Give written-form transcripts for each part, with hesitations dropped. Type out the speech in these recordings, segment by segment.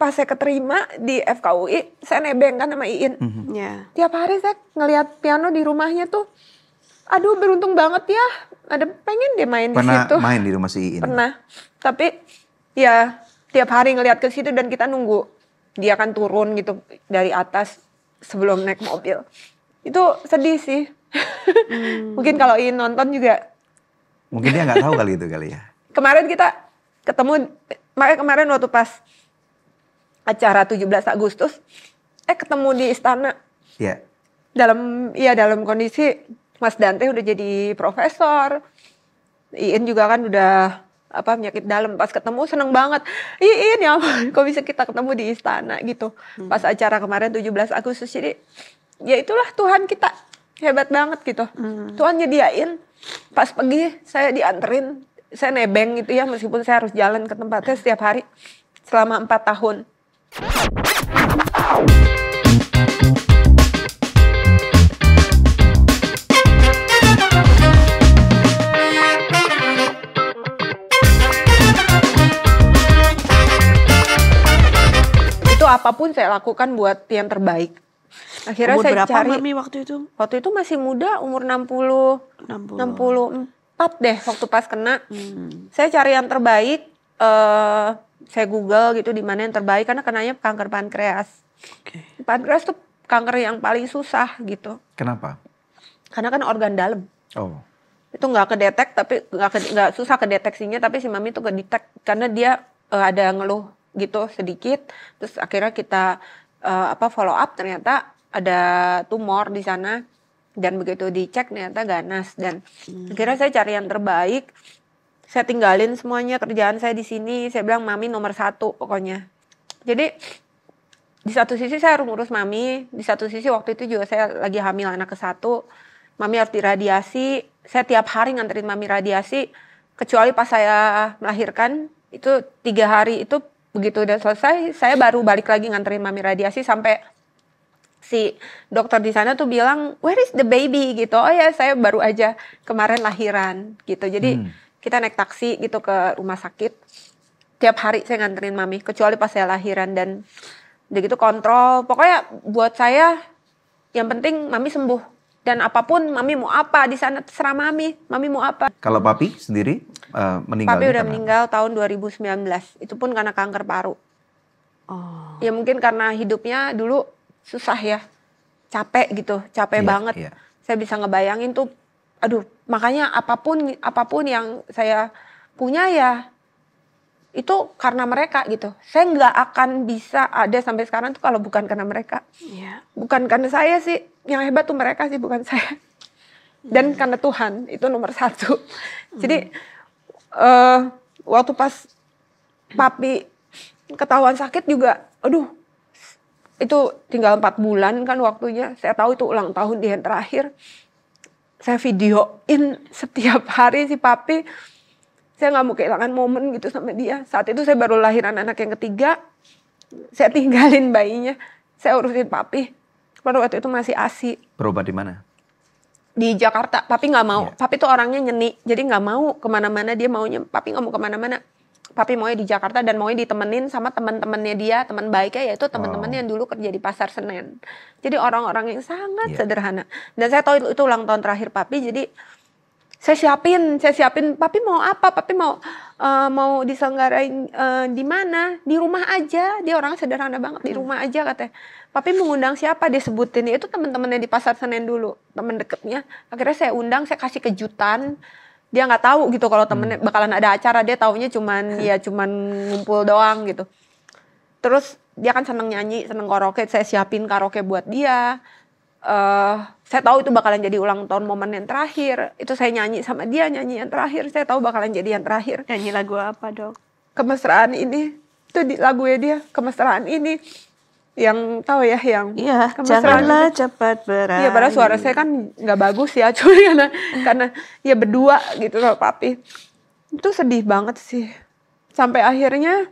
pas saya keterima di FKUI, saya nebeng kan sama Iin. Tiap hari saya ngelihat piano di rumahnya tuh, aduh beruntung banget ya, ada pengen deh main di situ. Pernah main di rumah si Iin? Pernah, tapi ya tiap hari ngelihat ke situ dan kita nunggu dia akan turun gitu dari atas sebelum naik mobil. Itu sedih sih. Mungkin kalau Iin nonton juga. Mungkin dia nggak tahu kali itu kali ya. Kemarin kita ketemu, makanya kemarin waktu pas acara 17 Agustus, ketemu di istana. Iya. Dalam kondisi Mas Dante udah jadi profesor. Iin juga kan udah penyakit dalam. Pas ketemu seneng banget. Iin ya kok bisa kita ketemu di istana gitu. Pas acara kemarin 17 Agustus. Jadi ya itulah Tuhan kita hebat banget gitu. Tuhan nyediain. Pas pergi saya dianterin. Saya nebeng gitu ya, meskipun saya harus jalan ke tempatnya setiap hari selama 4 tahun. Itu apapun saya lakukan buat yang terbaik. Akhirnya umur saya berapa cari. Mami waktu itu? Waktu itu masih muda, umur 64 deh waktu pas kena. Saya cari yang terbaik, saya Google gitu di mana yang terbaik karena kenanya kanker pankreas. Pankreas tuh kanker yang paling susah gitu. Kenapa? Karena kan organ dalam. Oh. Itu nggak kedetek, tapi nggak susah kedeteksinya, tapi si Mami tuh kedetek karena dia ada ngeluh gitu sedikit. Terus akhirnya kita follow up, ternyata ada tumor di sana. Dan begitu dicek ternyata ganas, dan akhirnya saya cari yang terbaik. Saya tinggalin semuanya kerjaan saya di sini. Saya bilang Mami nomor 1 pokoknya. Jadi di satu sisi saya harus ngurus Mami, di satu sisi waktu itu juga saya lagi hamil anak ke-1. Mami harus diradiasi. Saya tiap hari nganterin Mami radiasi, kecuali pas saya melahirkan itu 3 hari itu begitu udah selesai, saya baru balik lagi nganterin Mami radiasi sampai si dokter di sana tuh bilang, where is the baby gitu. Oh ya, saya baru aja kemarin lahiran gitu. Jadi kita naik taksi gitu ke rumah sakit. Tiap hari saya nganterin Mami, kecuali pas saya lahiran, dan udah gitu kontrol. Pokoknya buat saya yang penting Mami sembuh, dan apapun Mami mau apa di sana terserah Mami. Mami mau apa. Kalau Papi sendiri meninggal? Papi udah meninggal tahun 2019. Itu pun karena kanker paru. Oh. Ya mungkin karena hidupnya dulu susah ya, capek gitu, capek banget. Iya. Saya bisa ngebayangin tuh, aduh, makanya apapun yang saya punya ya itu karena mereka gitu. Saya nggak akan bisa ada sampai sekarang tuh kalau bukan karena mereka. Bukan karena saya sih, yang hebat tuh mereka sih, bukan saya. Dan karena Tuhan itu nomor 1. Jadi waktu pas Papi ketahuan sakit juga, aduh, itu tinggal 4 bulan kan waktunya. Saya tahu itu ulang tahun dia yang terakhir. Saya videoin setiap hari si Papi. Saya nggak mau kehilangan momen gitu sama dia. Saat itu saya baru lahiran anak yang ketiga. Saya tinggalin bayinya. Saya urusin Papi. Pada waktu itu masih ASI. Berobat di mana? Di Jakarta. Papi nggak mau. Papi tuh orangnya nyeni. Jadi nggak mau kemana-mana. Dia maunya, Papi nggak mau kemana-mana. Papi maunya di Jakarta dan maunya ditemenin sama teman-temannya dia, teman baiknya, yaitu teman-temannya yang dulu kerja di Pasar Senen. Jadi orang-orang yang sangat sederhana. Dan saya tahu itu ulang tahun terakhir Papi, jadi saya siapin, Papi mau apa? Papi mau diselenggarain di mana? Di rumah aja. Dia orang sederhana banget, di rumah aja katanya. Papi mengundang siapa? Dia sebutin, itu teman-temannya di Pasar Senen dulu, teman deketnya. Akhirnya saya undang, saya kasih kejutan. Dia nggak tahu gitu kalau temennya bakalan ada acara, dia taunya cuman ngumpul doang gitu. Terus dia kan seneng nyanyi, seneng karaoke, saya siapin karaoke buat dia. Saya tahu itu bakalan jadi ulang tahun momen yang terakhir. Itu saya nyanyi sama dia, nyanyi yang terakhir. Saya tahu bakalan jadi yang terakhir. Nyanyi lagu apa, Dok? Kemesraan ini, itu di lagunya dia, Kemesraan ini. Yang tahu ya, yang janganlah cepat berakhir. Iya, padahal suara saya kan nggak bagus ya, cuma karena ya berdua gitu loh Papi. Itu sedih banget sih. Sampai akhirnya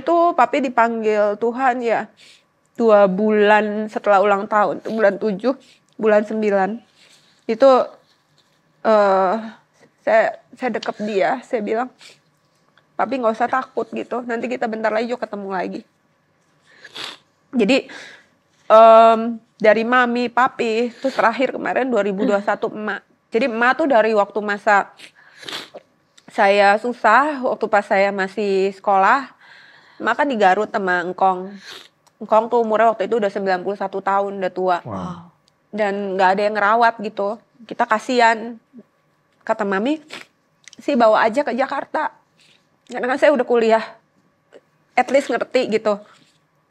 tuh Papi dipanggil Tuhan ya 2 bulan setelah ulang tahun, bulan 7, bulan 9. Itu saya dekap dia, saya bilang, papi nggak usah takut gitu, nanti kita bentar lagi juga ketemu lagi. Jadi dari mami, papi, terus terakhir kemarin 2021 emak. Jadi emak tuh dari waktu masa saya susah, waktu pas saya masih sekolah, emak kan di Garut sama engkong. Engkong tuh umurnya waktu itu udah 91 tahun, udah tua. Wow. Dan nggak ada yang ngerawat gitu. Kita kasihan. Kata mami, sih bawa aja ke Jakarta. Karena kan saya udah kuliah, at least ngerti gitu.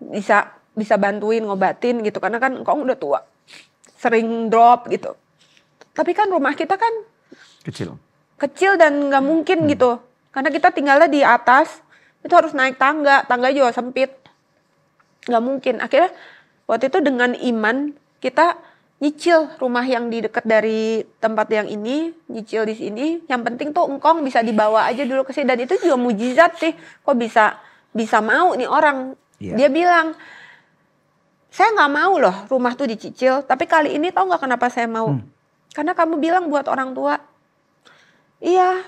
Bisa bantuin, ngobatin gitu. Karena kan engkong udah tua. Sering drop gitu. Tapi kan rumah kita kan kecil dan nggak mungkin gitu. Karena kita tinggalnya di atas, itu harus naik tangga. Tangga juga sempit. Nggak mungkin. Akhirnya waktu itu dengan iman, kita nyicil rumah yang di dekat dari tempat yang ini, nyicil di sini. Yang penting tuh engkong bisa dibawa aja dulu ke sini. Dan itu juga mujizat sih. Kok bisa mau nih orang. Dia bilang, saya nggak mau loh rumah tuh dicicil. Tapi kali ini tahu nggak kenapa saya mau? Karena kamu bilang buat orang tua. Iya,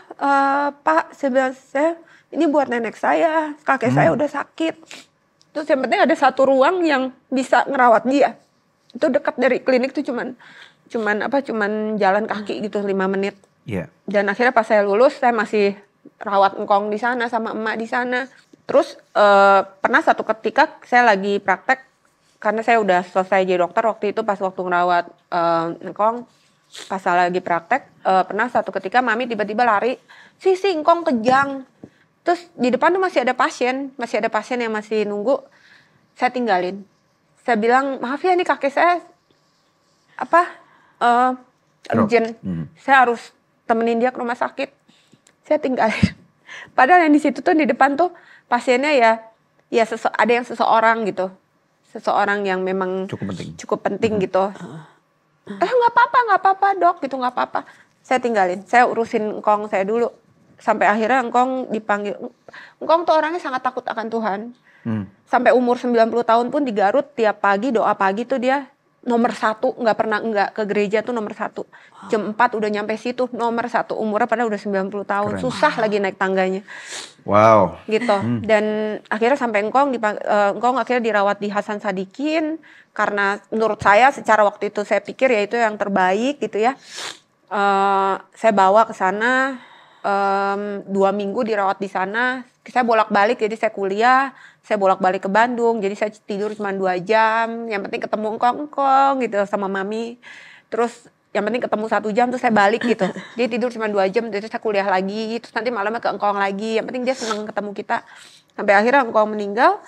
Pak, saya ini buat nenek saya, kakek saya udah sakit. Terus yang penting ada satu ruang yang bisa ngerawat dia. Itu dekat dari klinik tuh cuman jalan kaki gitu 5 menit. Yeah. Dan akhirnya pas saya lulus, saya masih rawat engkong di sana sama emak di sana. Terus pernah satu ketika saya lagi praktek, karena saya udah selesai jadi dokter waktu itu pas waktu ngerawat engkong. Pas lagi praktek, pernah satu ketika mami tiba-tiba lari, Sisi engkong kejang. Terus di depan tuh masih ada pasien yang masih nunggu. Saya tinggalin. Saya bilang, maaf ya nih kakek saya urgent. Saya harus temenin dia ke rumah sakit. Saya tinggalin. Padahal yang di situ tuh di depan tuh pasiennya ada yang seseorang gitu. Seseorang yang memang cukup penting gitu. Nggak apa-apa dok gitu, nggak apa-apa. Saya tinggalin, saya urusin engkong saya dulu. Sampai akhirnya engkong dipanggil. Engkong tuh orangnya sangat takut akan Tuhan. Sampai umur 90 tahun pun di Garut tiap pagi doa pagi tuh dia nomor 1, nggak pernah enggak ke gereja tuh nomor 1. Jam 4 udah nyampe situ nomor 1, umurnya padahal udah 90 tahun. Keren. Susah lagi naik tangganya. Wow. Gitu. Dan akhirnya sampai engkong akhirnya dirawat di Hasan Sadikin karena menurut saya secara waktu itu saya pikir ya itu yang terbaik gitu ya. Saya bawa ke sana 2 minggu dirawat di sana. Saya bolak-balik, jadi saya kuliah, saya bolak-balik ke Bandung, jadi saya tidur cuma 2 jam. Yang penting ketemu engkong gitu sama mami. Terus yang penting ketemu 1 jam terus saya balik gitu. Dia tidur cuma 2 jam, terus saya kuliah lagi, terus nanti malamnya ke engkong lagi. Yang penting dia senang ketemu kita. Sampai akhirnya engkong meninggal,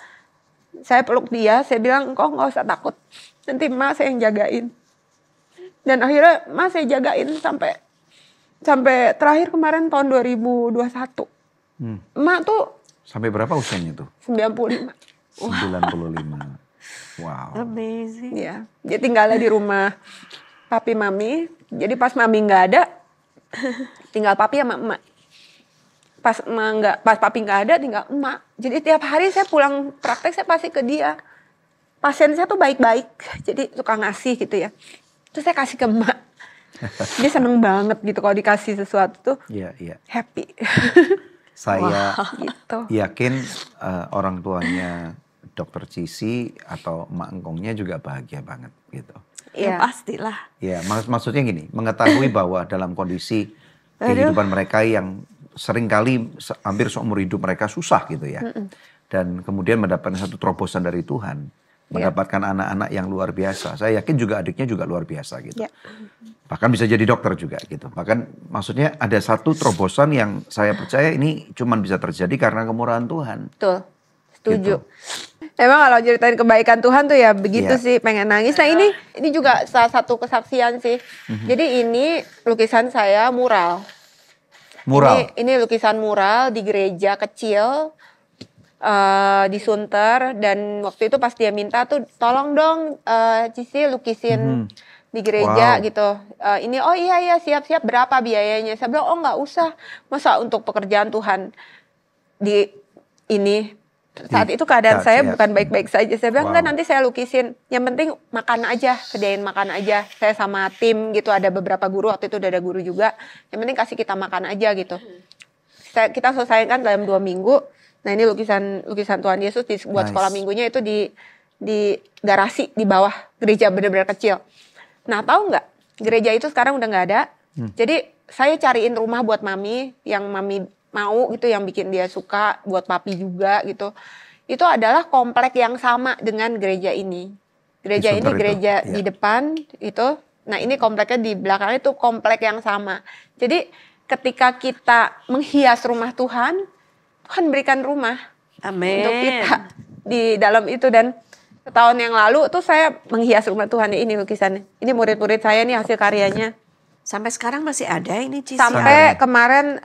saya peluk dia, saya bilang engkong nggak usah takut, nanti emak saya yang jagain. Dan akhirnya emak saya jagain sampai terakhir kemarin tahun 2021. Emak tuh sampai berapa usianya tuh? 95. 95. Wow. Amazing. Ya, dia tinggalnya di rumah papi mami. Jadi pas mami nggak ada, tinggal papi sama emak. Pas papi nggak ada, tinggal emak. Jadi tiap hari saya pulang praktek saya pasti ke dia. Pasien saya tuh baik-baik, jadi suka ngasih gitu ya. Terus saya kasih ke emak. Dia seneng banget gitu kalau dikasih sesuatu tuh. Iya. Happy. Saya gitu. yakin orang tuanya Dokter Cici atau emak engkongnya juga bahagia banget gitu. Ya pastilah. Ya, maksudnya gini, mengetahui bahwa dalam kondisi kehidupan mereka yang seringkali hampir seumur hidup mereka susah gitu ya. Dan kemudian mendapatkan satu terobosan dari Tuhan. Mendapatkan anak-anak yang luar biasa. Saya yakin juga adiknya juga luar biasa gitu. Bahkan bisa jadi dokter juga gitu. Bahkan maksudnya ada satu terobosan yang saya percaya ini cuma bisa terjadi karena kemurahan Tuhan. Betul, setuju. Gitu. Emang kalau ceritain kebaikan Tuhan tuh ya begitu sih, pengen nangis. Nah ini juga salah satu kesaksian sih. Jadi ini lukisan saya mural. Ini lukisan mural di gereja kecil. Di Sunter, dan waktu itu pas dia minta tuh tolong dong Cici lukisin di gereja gitu. Ini iya siap-siap, berapa biayanya? Saya bilang nggak usah, masa untuk pekerjaan Tuhan di ini. Saat itu keadaan saya bukan baik-baik saja. Saya bilang enggak, nanti saya lukisin. Yang penting makan aja, sediain makan aja. Saya sama tim gitu, ada beberapa guru waktu itu, udah ada guru juga. Yang penting kasih kita makan aja gitu. kita selesaikan dalam 2 minggu. Nah ini lukisan Tuhan Yesus buat Nice. sekolah minggunya itu di garasi di bawah gereja benar-benar kecil. Nah tahu nggak, gereja itu sekarang udah nggak ada. Jadi saya cariin rumah buat mami yang mami mau gitu, yang bikin dia suka, buat papi juga gitu. Itu adalah komplek yang sama dengan gereja ini. Gereja Di ini Sunter itu, gereja iya. di depan itu. Nah ini kompleknya di belakang itu komplek yang sama. Jadi ketika kita menghias rumah Tuhan, Tuhan berikan rumah Amin. untuk kita di dalam itu. Dan setahun yang lalu tuh saya menghias rumah Tuhan, ini lukisannya. Ini murid-murid saya nih hasil karyanya. Sampai sekarang masih ada ini Cis? Sampai kemarin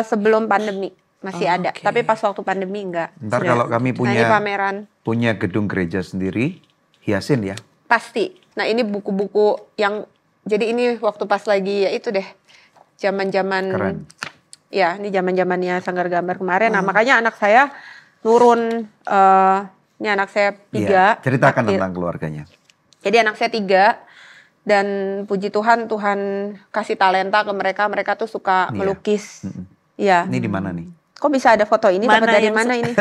sebelum pandemi masih Oh, ada. oke. Tapi pas waktu pandemi enggak. Ntar kalau kami Nah ini punya pameran. gedung gereja sendiri, hiasin ya. Pasti. Nah ini buku-buku yang, jadi ini waktu pas lagi ya itu deh. Zaman-zaman. Keren. Ya ini zaman-zamannya Sanggar Gambar kemarin. Nah makanya anak saya turun. Ini anak saya 3. Iya, ceritakan Aktif. tentang keluarganya. Jadi anak saya 3. Dan puji Tuhan, Tuhan kasih talenta ke mereka. Mereka tuh suka Iya. melukis. Iya. Ini di mana nih? Kok bisa ada foto ini? Dapat dari yang mana su- ini?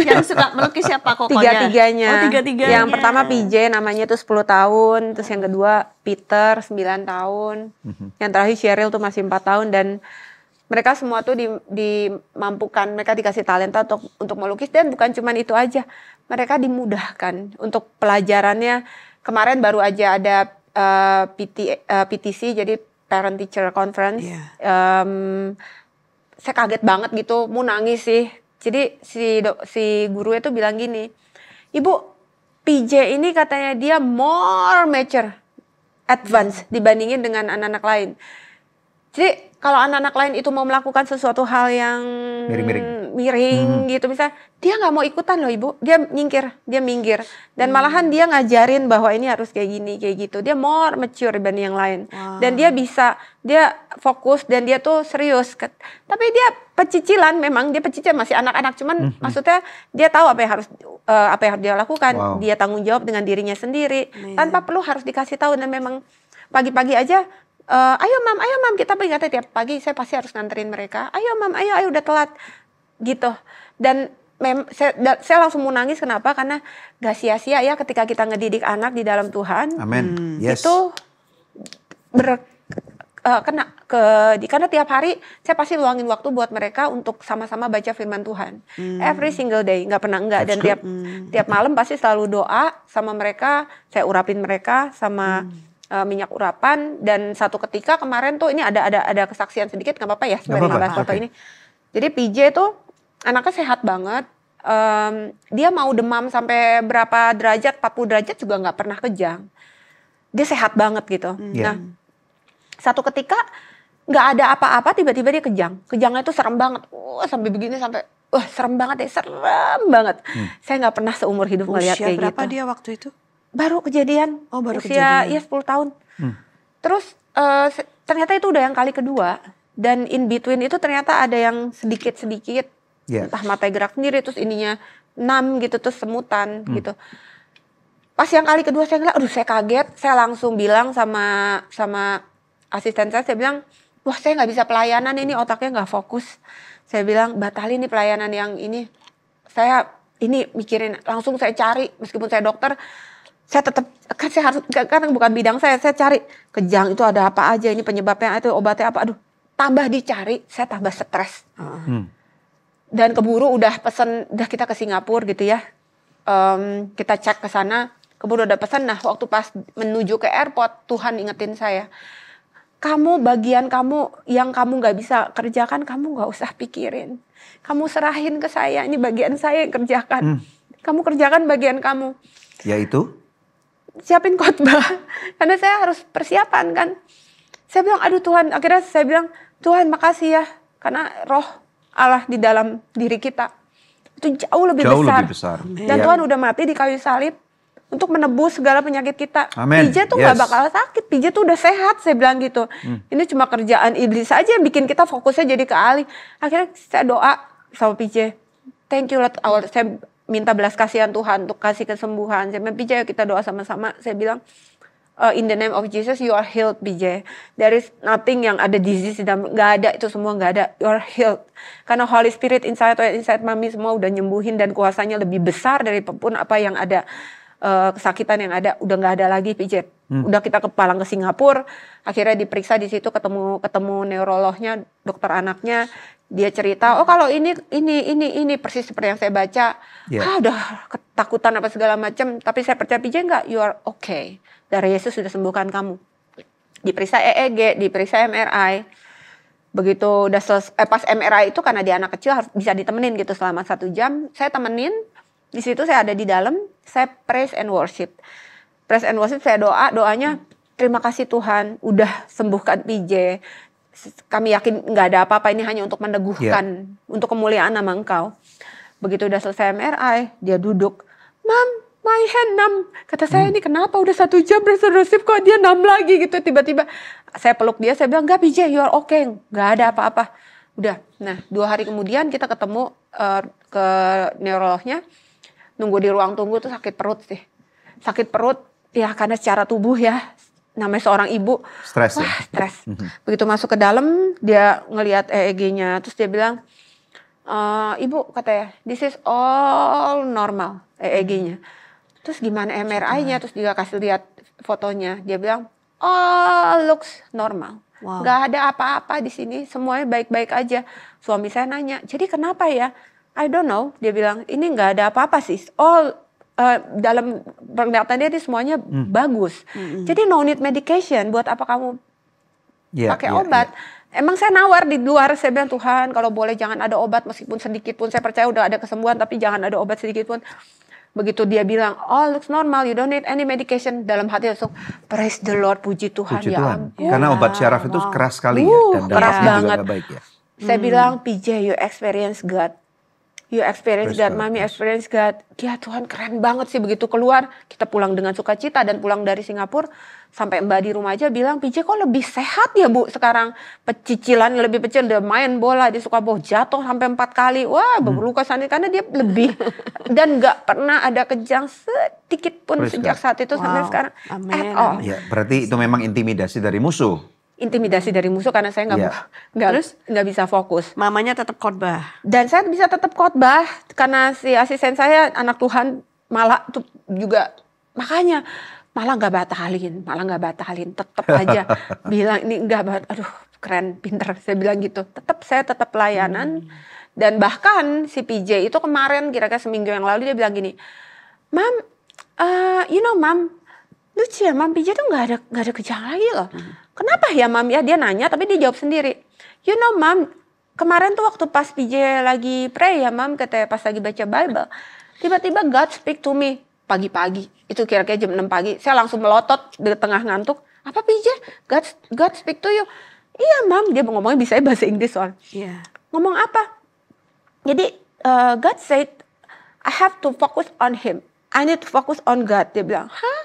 Yang suka melukis siapa kokonya? Tiga-tiganya. Oh, tiga-tiganya. Yang pertama PJ namanya tuh 10 tahun. Terus yang kedua Peter 9 tahun. Yang terakhir Cheryl tuh masih 4 tahun. Dan mereka semua tuh dimampukan. Mereka dikasih talenta untuk melukis. Dan bukan cuma itu aja. Mereka dimudahkan untuk pelajarannya. Kemarin baru aja ada PTC, jadi Parent Teacher Conference. Iya. Saya kaget banget gitu, mau nangis sih. Jadi si gurunya tuh bilang gini, Ibu, PJ ini katanya dia more mature, advance dibandingin dengan anak-anak lain. Jadi kalau anak-anak lain itu mau melakukan sesuatu hal yang miring gitu, misalnya dia nggak mau ikutan loh Ibu, dia minggir, dan malahan dia ngajarin bahwa ini harus kayak gini kayak gitu. Dia more mature dibanding yang lain, dan dia fokus dan dia tuh serius. Tapi dia pecicilan, memang dia pecicilan, masih anak-anak, cuman maksudnya dia tahu apa yang harus dia lakukan. Wow. Dia tanggung jawab dengan dirinya sendiri tanpa perlu harus dikasih tahu. Dan memang pagi-pagi aja. Ayo mam, kita peringatan tiap pagi. Saya pasti harus nganterin mereka. Ayo mam, ayo udah telat, gitu. Dan saya langsung mau nangis. Kenapa? Karena gak sia-sia ya ketika kita ngedidik anak di dalam Tuhan. Amin. Yes. Itu karena tiap hari saya pasti luangin waktu buat mereka untuk sama-sama baca firman Tuhan. Every single day, nggak pernah enggak. Dan tiap malam pasti selalu doa sama mereka. Saya urapin mereka sama minyak urapan. Dan satu ketika kemarin tuh, ini ada kesaksian sedikit, nggak apa-apa ya sebenarnya ngebahas foto ini. Jadi PJ tuh anaknya sehat banget. Dia mau demam sampai berapa derajat, 40 derajat juga nggak pernah kejang. Dia sehat banget gitu. Nah, satu ketika nggak ada apa-apa, tiba-tiba dia kejang. Kejangnya itu serem banget. Sampai begini, serem banget ya, serem banget. Saya nggak pernah seumur hidup ngeliat Usia kayak berapa gitu. dia waktu itu? Baru kejadian. Oh, baru usia kejadian. ya 10 tahun. Terus ternyata itu udah yang kali kedua. Dan in between itu ternyata ada yang sedikit-sedikit. Yeah. Entah mata gerak sendiri, terus ininya numb gitu, terus semutan gitu. Pas yang kali kedua saya ngeliat, aduh saya kaget. Saya langsung bilang sama asisten saya bilang, wah saya nggak bisa pelayanan, ini otaknya nggak fokus. Saya bilang, batalin nih pelayanan yang ini. Saya ini mikirin, langsung saya cari, meskipun saya dokter, saya tetap, kan saya harus, karena bukan bidang saya cari kejang itu ada apa aja, ini penyebabnya itu, obatnya apa, aduh tambah dicari, saya tambah stres. Dan keburu udah pesen, udah kita ke Singapura gitu ya, kita cek ke sana, keburu udah pesen. Nah waktu pas menuju ke airport, Tuhan ingetin saya, bagian kamu yang kamu nggak bisa kerjakan, kamu nggak usah pikirin, kamu serahin ke saya, ini bagian saya yang kerjakan. Kamu kerjakan bagian kamu. Yaitu? Siapin khotbah, karena saya harus persiapan kan. Saya bilang, aduh Tuhan, akhirnya saya bilang, Tuhan makasih ya, karena roh Allah di dalam diri kita itu jauh lebih besar. Dan Tuhan udah mati di kayu salib untuk menebus segala penyakit kita. Amen. PJ tuh gak bakal sakit, PJ tuh udah sehat, saya bilang gitu. Ini cuma kerjaan iblis aja yang bikin kita fokusnya jadi ke Ali. Akhirnya saya doa sama PJ, thank you Lord, saya minta belas kasihan Tuhan untuk kasih kesembuhan. Saya bilang, PJ yuk kita doa sama-sama. Saya bilang, in the name of Jesus you are healed PJ. There is nothing yang ada disease dan nggak ada, itu semua nggak ada. You are healed. Karena Holy Spirit inside mami semua udah nyembuhin dan kuasanya lebih besar dari pun apa yang ada, kesakitan yang ada udah nggak ada lagi PJ. Udah kita pulang ke Singapura, akhirnya diperiksa di situ, ketemu neurolognya, dokter anaknya. Dia cerita, oh kalau ini persis seperti yang saya baca. Udah ketakutan apa segala macam. Tapi saya percaya PJ enggak, you are okay. Dari Yesus sudah sembuhkan kamu. Diperiksa EEG, diperiksa MRI. Begitu udah pas MRI itu karena dia anak kecil harus bisa ditemenin gitu selama 1 jam. Saya temenin, di situ saya ada di dalam, saya praise and worship. Praise and worship, saya doanya terima kasih Tuhan udah sembuhkan PJ. Kami yakin nggak ada apa-apa, ini hanya untuk meneguhkan, untuk kemuliaan nama Engkau. Begitu udah selesai MRI, dia duduk, Mam, my hand numb. Kata saya, ini kenapa udah 1 jam resip kok dia numb lagi gitu. Tiba-tiba saya peluk dia, saya bilang, enggak PJ, you are okay, nggak ada apa-apa. Udah, nah 2 hari kemudian kita ketemu ke neurolognya, nunggu di ruang tunggu tuh sakit perut sih. Sakit perut, ya karena secara tubuh ya, namanya seorang ibu, stres ya? Stres. Begitu masuk ke dalam, dia ngelihat EEG-nya, terus dia bilang, Ibu katanya, this is all normal EEG-nya. Terus gimana MRI-nya, terus dia kasih lihat fotonya, dia bilang, all looks normal. Gak ada apa-apa di sini, semuanya baik-baik aja. Suami saya nanya, jadi kenapa ya? I don't know, dia bilang, ini gak ada apa-apa sih, all dalam penglihatan dia semuanya bagus. Jadi no need medication. Buat apa kamu pakai obat? Emang saya nawar di luar, saya bilang Tuhan kalau boleh jangan ada obat meskipun sedikit pun. Saya percaya udah ada kesembuhan tapi jangan ada obat sedikit pun. Begitu dia bilang, oh looks normal, you don't need any medication. Dalam hati langsung, praise the Lord, puji Tuhan. Puji ya Tuhan. ampun. Karena obat syaraf itu keras sekali ya. Dan keras banget. juga baik ya. Saya bilang, PJ you experience God. You experience God, Mami experience God. Ya Tuhan keren banget sih. Begitu keluar, kita pulang dengan sukacita. Dan pulang dari Singapura, sampai Mbak di rumah aja bilang, PJ kok lebih sehat ya Bu sekarang. Pecicilan lebih kecil, dia main bola, dia suka jatuh sampai 4 kali. Wah berluka sana, karena dia lebih. Dan gak pernah ada kejang sedikit pun sejak saat itu sampai sekarang. At all. Ya, berarti itu memang intimidasi dari musuh. Intimidasi dari musuh karena saya nggak bisa fokus. Mamanya tetap khotbah. Dan saya bisa tetap khotbah karena si asisten saya anak Tuhan malah tuh juga makanya malah nggak batalin, tetap aja bilang ini nggak aduh keren pinter saya bilang gitu. Saya tetap pelayanan dan bahkan si PJ itu kemarin kira-kira seminggu yang lalu dia bilang gini, Mam, you know Mam, lucu ya Mam, PJ tuh nggak ada kejang lagi loh. Kenapa ya Mam ya? Dia nanya tapi dia jawab sendiri. You know Mam, kemarin tuh waktu pas PJ lagi pray ya Mam, katanya pas lagi baca Bible, tiba-tiba God speak to me pagi-pagi. Itu kira-kira jam 6 pagi. Saya langsung melotot di tengah ngantuk. Apa PJ? God speak to you? Iya Mam, dia ngomongnya bisa bahasa Inggris soal. Ngomong apa? Jadi God said I have to focus on him. I need to focus on God. Dia bilang, hah?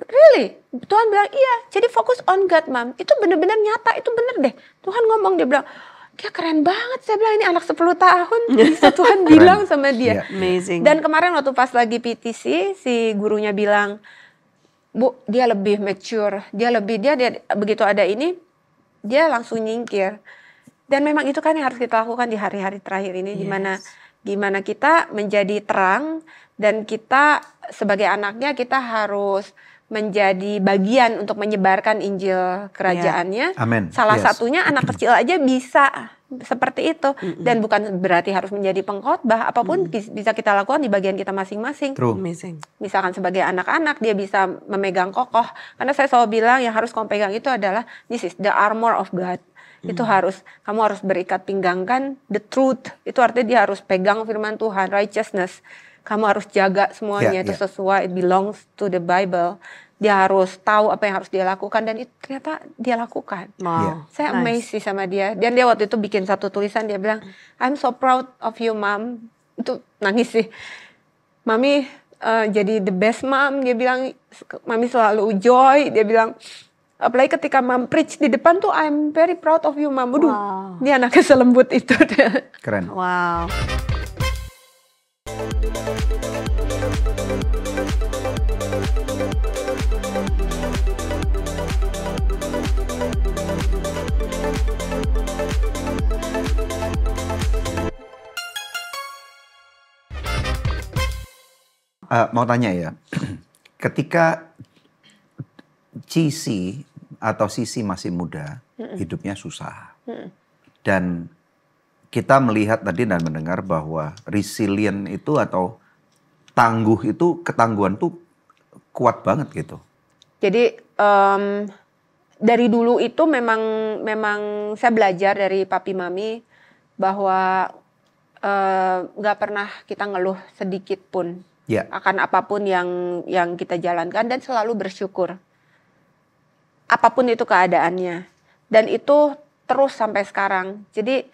Really? Tuhan bilang, iya. Jadi fokus on God, Mam. Itu benar-benar nyata. Itu benar deh. Tuhan ngomong, dia bilang, ya keren banget. Saya bilang, ini anak 10 tahun. Bisa Tuhan bilang sama dia. Amazing. Dan kemarin waktu pas lagi PTC, si gurunya bilang, Bu, dia lebih mature. Dia begitu ada ini, dia langsung nyingkir. Dan memang itu kan yang harus kita lakukan di hari-hari terakhir ini. Gimana kita menjadi terang. Dan kita sebagai anaknya, kita harus menjadi bagian untuk menyebarkan Injil kerajaannya. Amen. Salah satunya anak kecil aja bisa seperti itu. Dan bukan berarti harus menjadi pengkhotbah. Apapun bisa kita lakukan di bagian kita masing-masing. Amazing. Misalkan sebagai anak-anak dia bisa memegang kokoh. Karena saya selalu bilang yang harus kamu pegang itu adalah this is the armor of God. Itu kamu harus berikat pinggangkan the truth. Itu artinya dia harus pegang firman Tuhan, righteousness. Kamu harus jaga semuanya itu sesuai, it belongs to the Bible. Dia harus tahu apa yang harus dia lakukan dan itu ternyata dia lakukan. Saya amazed sih sama dia. Dan dia waktu itu bikin satu tulisan, dia bilang, I'm so proud of you Mom. Itu nangis sih. Mami jadi the best mom, dia bilang, Mami selalu joy. Dia bilang, apalagi ketika Mom preach di depan tuh, I'm very proud of you Mom. Waduh, dia anaknya selembut itu. Keren. Wow. Mau tanya ya, ketika Cici atau Sisi masih muda, hidupnya susah. Dan kita melihat tadi dan mendengar bahwa resilient itu atau tangguh itu, ketangguhan tuh kuat banget gitu. Jadi dari dulu itu memang saya belajar dari papi mami bahwa nggak pernah kita ngeluh sedikit pun akan apapun yang kita jalankan, dan selalu bersyukur apapun itu keadaannya, dan itu terus sampai sekarang. Jadi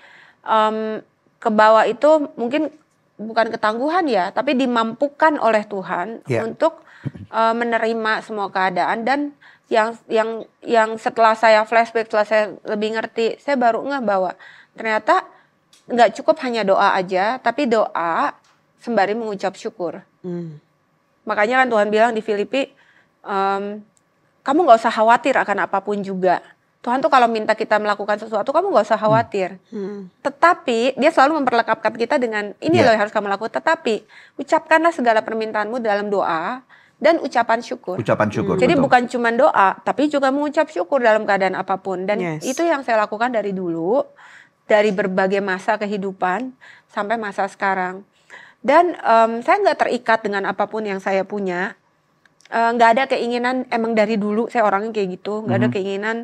ke bawah itu mungkin bukan ketangguhan ya, tapi dimampukan oleh Tuhan untuk menerima semua keadaan. Dan yang setelah saya flashback, setelah saya lebih ngerti, saya baru ngeh bahwa ternyata nggak cukup hanya doa aja, tapi doa sembari mengucap syukur. Makanya kan Tuhan bilang di Filipi, kamu nggak usah khawatir akan apapun juga. Tuhan tuh kalau minta kita melakukan sesuatu, kamu nggak usah khawatir. Tetapi dia selalu memperlengkapkan kita dengan ini loh yang harus kamu lakukan. Tetapi ucapkanlah segala permintaanmu dalam doa dan ucapan syukur. Ucapan syukur. Jadi betul. bukan cuma doa, tapi juga mengucap syukur dalam keadaan apapun. Dan itu yang saya lakukan dari dulu, dari berbagai masa kehidupan sampai masa sekarang. Dan saya nggak terikat dengan apapun yang saya punya. Nggak ada keinginan, emang dari dulu saya orangnya kayak gitu. Nggak ada keinginan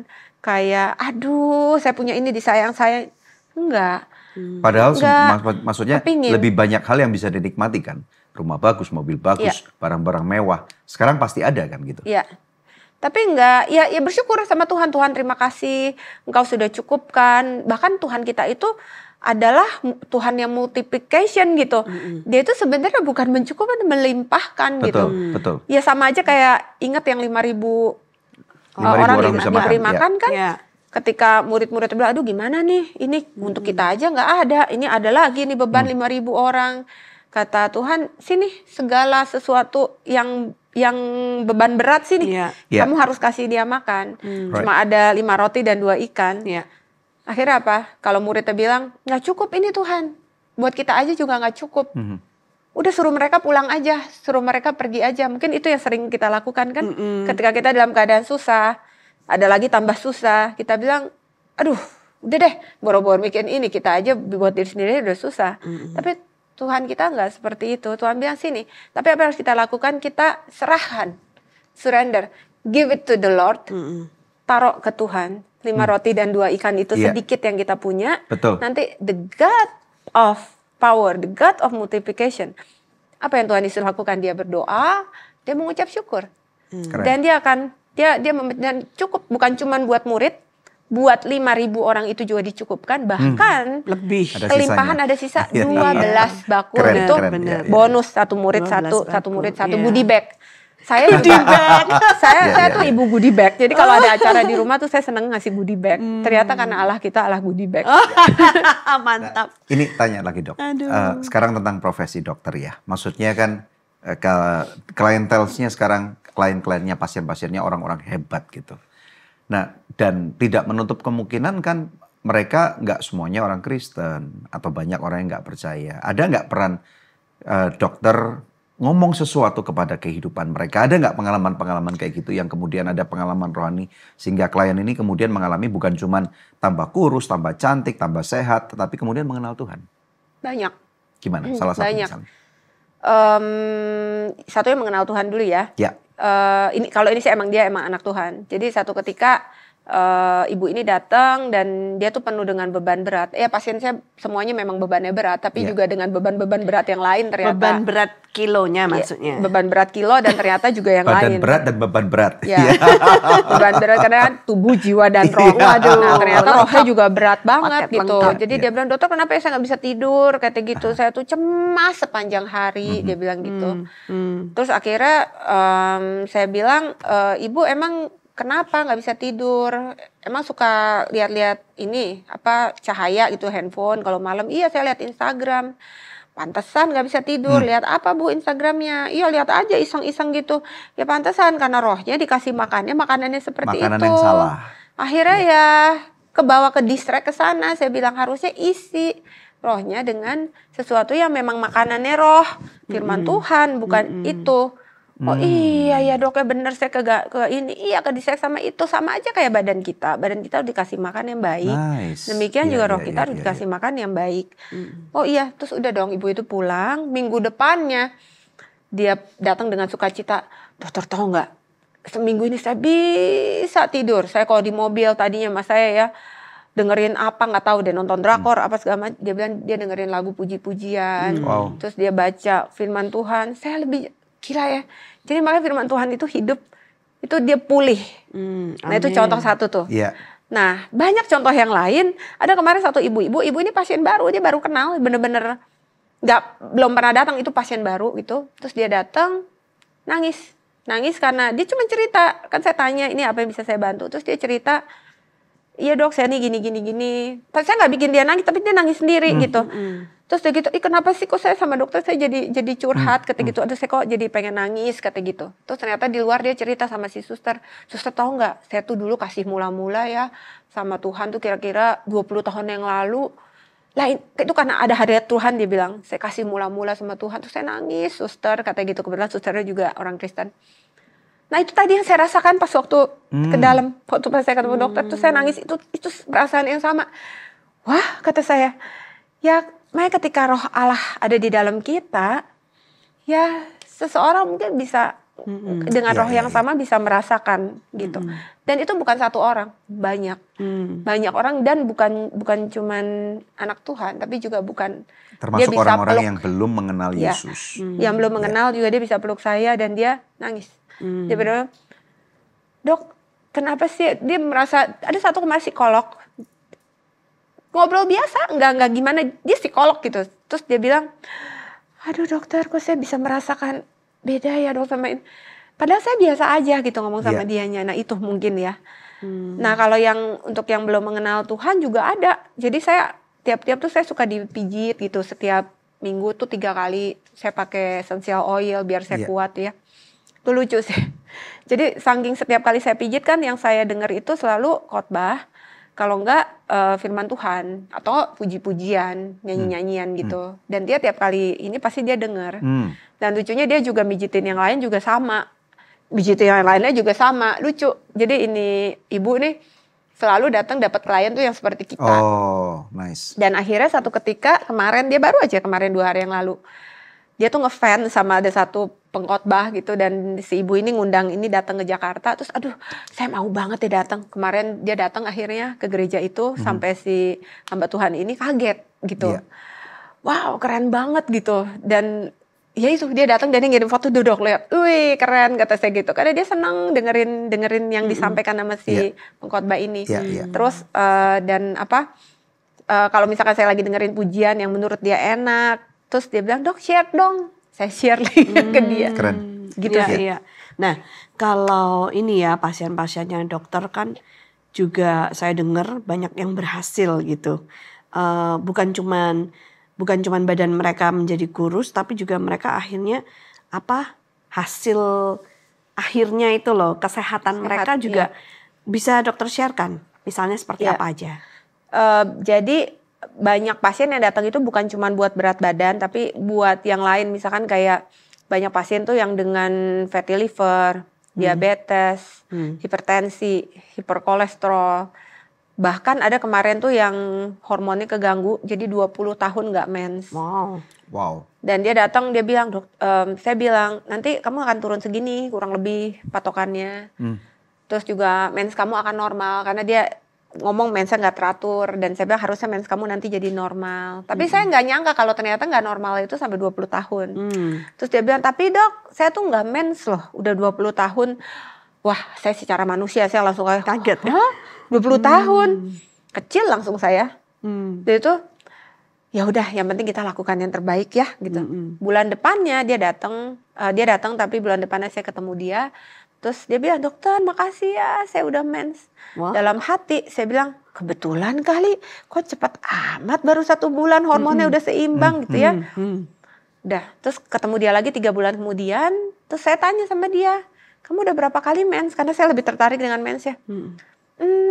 kayak, aduh saya punya ini disayang saya. Enggak. Padahal maksudnya lebih banyak hal yang bisa dinikmati kan. Rumah bagus, mobil bagus, barang-barang mewah. Sekarang pasti ada kan gitu. Iya. Tapi enggak, ya bersyukur sama Tuhan. Tuhan terima kasih, Engkau sudah cukupkan. Bahkan Tuhan kita itu adalah Tuhan yang multiplication gitu. Dia itu sebenarnya bukan mencukupkan, melimpahkan gitu. Betul. Ya sama aja kayak ingat yang 5.000 orang yang diberi makan kan. Ketika murid-murid bilang, aduh gimana nih, ini untuk kita aja nggak ada. Ini ada lagi nih beban 5.000 orang. Kata Tuhan, sini segala sesuatu yang beban berat sini, kamu harus kasih dia makan. Cuma ada 5 roti dan 2 ikan. Akhirnya apa? Kalau muridnya bilang, nggak cukup ini Tuhan. Buat kita aja juga nggak cukup. Udah suruh mereka pulang aja, suruh mereka pergi aja. Mungkin itu yang sering kita lakukan kan. Ketika kita dalam keadaan susah, ada lagi tambah susah. Kita bilang, aduh udah deh, boro-boro bikin ini. Kita aja buat diri sendiri udah susah. Tapi Tuhan kita nggak seperti itu. Tuhan bilang sini. Tapi apa yang harus kita lakukan? Kita serahkan. Surrender. Give it to the Lord. Taruh ke Tuhan. 5 roti dan 2 ikan itu sedikit yang kita punya. Betul. Nanti the God of power, the God of multiplication. Apa yang Tuhan Yesus lakukan? Dia berdoa, dia mengucap syukur. Dan dia akan, dan cukup bukan cuma buat murid, buat 5.000 orang itu juga dicukupkan, bahkan lebih. Kelimpahan ada sisa 12 bakul. Keren, itu keren, bonus satu murid satu murid satu goodie bag. Saya tuh ibu goodie bag. Jadi kalau ada acara di rumah tuh saya seneng ngasih goodie bag. Ternyata karena Allah kita Allah goodie bag. Mantap. Nah, ini tanya lagi dok. Sekarang tentang profesi dokter ya. Maksudnya kan klientelnya sekarang, klien-kliennya, pasien-pasiennya orang-orang hebat gitu. Nah, dan tidak menutup kemungkinan kan mereka nggak semuanya orang Kristen atau banyak orang yang nggak percaya. Ada nggak peran dokter ngomong sesuatu kepada kehidupan mereka? Ada nggak pengalaman-pengalaman kayak gitu yang kemudian ada pengalaman rohani sehingga klien ini kemudian mengalami bukan cuman tambah kurus, tambah cantik, tambah sehat, tetapi kemudian mengenal Tuhan? Banyak. Gimana? Salah satu misalnya. Satunya mengenal Tuhan dulu ya. Kalau ini sih dia emang anak Tuhan. Jadi satu ketika ibu ini datang dan dia tuh penuh dengan beban berat. Pasien saya semuanya memang bebannya berat, tapi juga dengan beban-beban berat yang lain ternyata. Beban berat kilonya maksudnya. Beban berat kilo dan ternyata juga yang lain. Badan berat dan beban berat. Beban berat karena tubuh, jiwa dan roh. Nah ternyata rohnya juga berat banget gitu. Jadi dia bilang, dokter kenapa saya nggak bisa tidur? Kata gitu. Saya tuh cemas sepanjang hari. Dia bilang gitu. Terus akhirnya saya bilang, ibu emang kenapa nggak bisa tidur? Emang suka lihat-lihat ini cahaya gitu handphone kalau malam? Iya saya lihat Instagram. Pantesan nggak bisa tidur. Lihat apa bu Instagramnya? Iya lihat aja iseng-iseng gitu. Ya pantesan karena rohnya dikasih makanannya seperti makanan itu. Yang salah. Akhirnya ya kebawa ke distract ke sana. Saya bilang harusnya isi rohnya dengan sesuatu yang memang makanannya roh, firman Tuhan, bukan itu. Oh iya ya dok, ya bener, saya ke ini, iya ke distract sama itu, sama aja kayak badan kita. Badan kita dikasih makan yang baik. Nice. Demikian Iya, juga roh iya, kita iya, harus iya, dikasih iya. makan yang baik. Oh iya, terus udah dong ibu itu pulang. Minggu depannya dia datang dengan sukacita. Dokter tahu nggak? Seminggu ini saya bisa tidur. Saya kalau di mobil tadinya mas saya ya dengerin apa nggak tahu deh, nonton drakor apa segala macam. Dia bilang dia dengerin lagu puji-pujian. Wow. Terus dia baca firman Tuhan. Saya lebih gila ya. Jadi makanya firman Tuhan itu hidup, itu dia pulih. Nah itu contoh satu tuh. Iya. Nah banyak contoh yang lain. Ada kemarin satu ibu ini pasien baru, dia baru kenal, bener-bener belum pernah datang, itu pasien baru gitu. Terus dia datang nangis karena dia cuma cerita, kan saya tanya ini apa yang bisa saya bantu. Terus dia cerita, iya dok saya nih gini. Tapi saya nggak bikin dia nangis, tapi dia nangis sendiri gitu. Terus dia gitu, kenapa sih kok saya sama dokter saya jadi curhat kata gitu. Aduh saya kok jadi pengen nangis kata gitu. Terus ternyata di luar dia cerita sama si suster tahu nggak, saya tuh dulu kasih mula-mula ya sama Tuhan tuh kira-kira 20 tahun yang lalu. Lah itu karena ada hadirat Tuhan, dia bilang saya kasih mula-mula sama Tuhan, terus saya nangis suster kata gitu. Kebetulan susternya juga orang Kristen. Nah itu tadi yang saya rasakan pas waktu ke dalam, waktu pas saya ketemu dokter tuh saya nangis, itu perasaan yang sama. Wah kata saya, ya makanya ketika roh Allah ada di dalam kita, ya seseorang mungkin bisa dengan roh yang sama bisa merasakan gitu. Dan itu bukan satu orang, banyak orang, dan bukan cuman anak Tuhan, tapi juga bukan Termasuk dia bisa orang-orang peluk, yang belum mengenal ya, Yesus. yang belum mengenal juga dia bisa peluk saya dan dia nangis. Dia bilang, dok kenapa sih, dia merasa, ada satu kemarin psikolog ngobrol biasa, nggak gimana, dia psikolog gitu. Terus dia bilang, aduh dokter kok saya bisa merasakan beda ya dok sama ini. Padahal saya biasa aja gitu ngomong sama dianya. Nah itu mungkin ya. Nah kalau yang untuk yang belum mengenal Tuhan juga ada. Jadi saya tiap-tiap tuh saya suka dipijit gitu. Setiap minggu tuh 3 kali saya pakai essential oil biar saya kuat ya. Itu lucu sih. Jadi saking setiap kali saya pijit kan yang saya dengar itu selalu khotbah. Kalau enggak firman Tuhan atau puji-pujian, nyanyi-nyanyian gitu. Dan dia tiap kali ini pasti dia dengar. Dan lucunya dia juga mijitin yang lain juga sama. Mijitin yang lainnya juga sama, lucu. Jadi ini ibu nih selalu datang dapat klien tuh yang seperti kita. Oh, nice. Dan akhirnya satu ketika kemarin, dia baru aja kemarin 2 hari yang lalu. Dia tuh ngefans sama ada satu pengkhotbah gitu, dan si ibu ini ngundang ini datang ke Jakarta. Terus aduh saya mau banget dia datang. Kemarin dia datang akhirnya ke gereja itu sampai si hamba Tuhan ini kaget gitu. Wow keren banget gitu. Dan ya itu dia datang dan dia ngirim foto, duduk lihat, wih keren kata saya gitu. Karena dia senang dengerin yang disampaikan sama si pengkhotbah ini. Terus dan kalau misalkan saya lagi dengerin pujian yang menurut dia enak, terus dia bilang dok share dong. Saya share ke dia. Keren. Gitu sih. Iya. Nah, kalau ini ya pasien-pasiennya dokter kan juga saya dengar banyak yang berhasil gitu. Bukan cuman badan mereka menjadi kurus, tapi juga mereka akhirnya hasil akhirnya itu loh, kesehatan mereka juga bisa dokter sharekan. Misalnya seperti apa aja? Jadi banyak pasien yang datang itu bukan cuma buat berat badan, tapi buat yang lain. Misalkan kayak banyak pasien tuh yang dengan fatty liver, diabetes, hipertensi, hiperkolesterol. Bahkan ada kemarin tuh yang hormonnya keganggu, jadi 20 tahun nggak mens. Wow. Dan dia datang, dia bilang, dok, saya bilang nanti kamu akan turun segini kurang lebih patokannya. Terus juga mens kamu akan normal, karena dia ngomong mensnya nggak teratur, dan saya bilang harusnya mens kamu nanti jadi normal. Tapi saya nggak nyangka kalau ternyata nggak normal itu sampai 20 tahun. Terus dia bilang, tapi dok saya tuh nggak mens loh udah 20 tahun. Wah saya secara manusia saya langsung kaget. 20 tahun kecil langsung saya. Jadi itu ya udah yang penting kita lakukan yang terbaik ya gitu. Bulan depannya dia datang tapi bulan depannya saya ketemu dia. Terus dia bilang, dokter makasih ya saya udah mens. Dalam hati saya bilang, kebetulan kali kok cepat amat baru 1 bulan hormonnya udah seimbang gitu ya. Udah, terus ketemu dia lagi 3 bulan kemudian. Terus saya tanya sama dia, kamu udah berapa kali mens? Karena saya lebih tertarik dengan mens ya.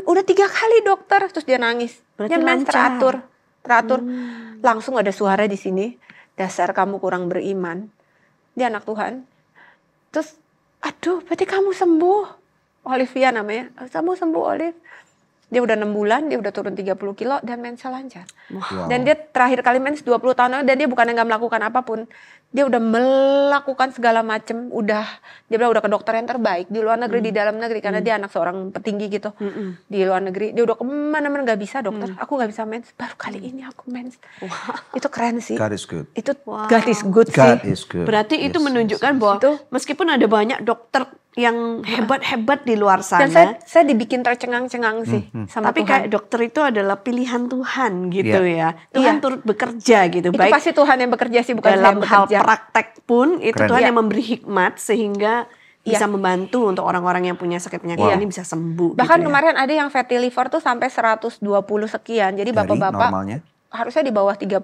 Udah 3 kali dokter, terus dia nangis. Berarti Dia mens lancar. teratur. Langsung ada suara di sini, dasar kamu kurang beriman. Dia anak Tuhan. Terus, aduh, berarti kamu sembuh. Olivia namanya, kamu sembuh Olive. Dia udah 6 bulan, dia udah turun 30 kilo dan mensnya lancar. Wow. Dan dia terakhir kali mens 20 tahun lalu dan dia bukan nggak melakukan apapun. Dia udah melakukan segala macem. Dia bilang udah ke dokter yang terbaik di luar negeri, di dalam negeri. Karena dia anak seorang petinggi gitu. Di luar negeri, dia udah kemana-mana gak bisa dokter. Aku gak bisa mens, baru kali ini aku mens. Itu keren sih. God is good. Itu God is good God sih. is good. Berarti itu Yes, menunjukkan yes, bahwa Itu. meskipun ada banyak dokter yang hebat-hebat di luar sana. Dan saya dibikin tercengang-cengang sih sama Tapi Tuhan. kayak dokter itu adalah pilihan Tuhan gitu ya. Tuhan Iya. turut bekerja gitu. Itu Baik pasti Tuhan yang bekerja sih, bukan saya dalam yang hal bekerja. praktek pun itu Keren. Tuhan Iya. yang memberi hikmat sehingga bisa membantu untuk orang-orang yang punya sakit penyakit Wow. ini bisa sembuh. Bahkan gitu ya. kemarin ada yang fatty liver tuh sampai 120 sekian. Jadi Dari bapak-bapak normalnya? harusnya di bawah 35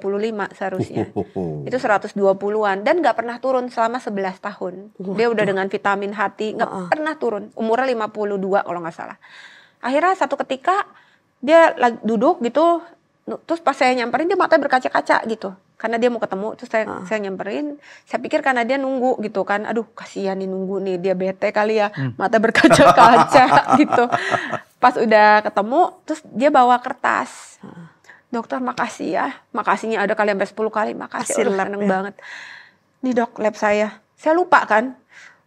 seharusnya. Ho. Itu 120-an dan nggak pernah turun selama 11 tahun. Dia udah dengan vitamin hati, nggak pernah turun. Umurnya 52 kalau nggak salah. Akhirnya satu ketika dia lagi duduk gitu, terus pas saya nyamperin dia matanya berkaca-kaca gitu. Karena dia mau ketemu, terus saya nyamperin. Saya pikir karena dia nunggu gitu kan. Aduh kasihan nih nunggu nih, dia bete kali ya. Mata berkaca-kaca gitu. Pas udah ketemu, terus dia bawa kertas. Dokter makasih ya. Makasihnya ada kali sampai 10 kali. Makasih, Hasil aduh lab seneng ya. banget. Nih dok, lab saya. Saya lupa kan.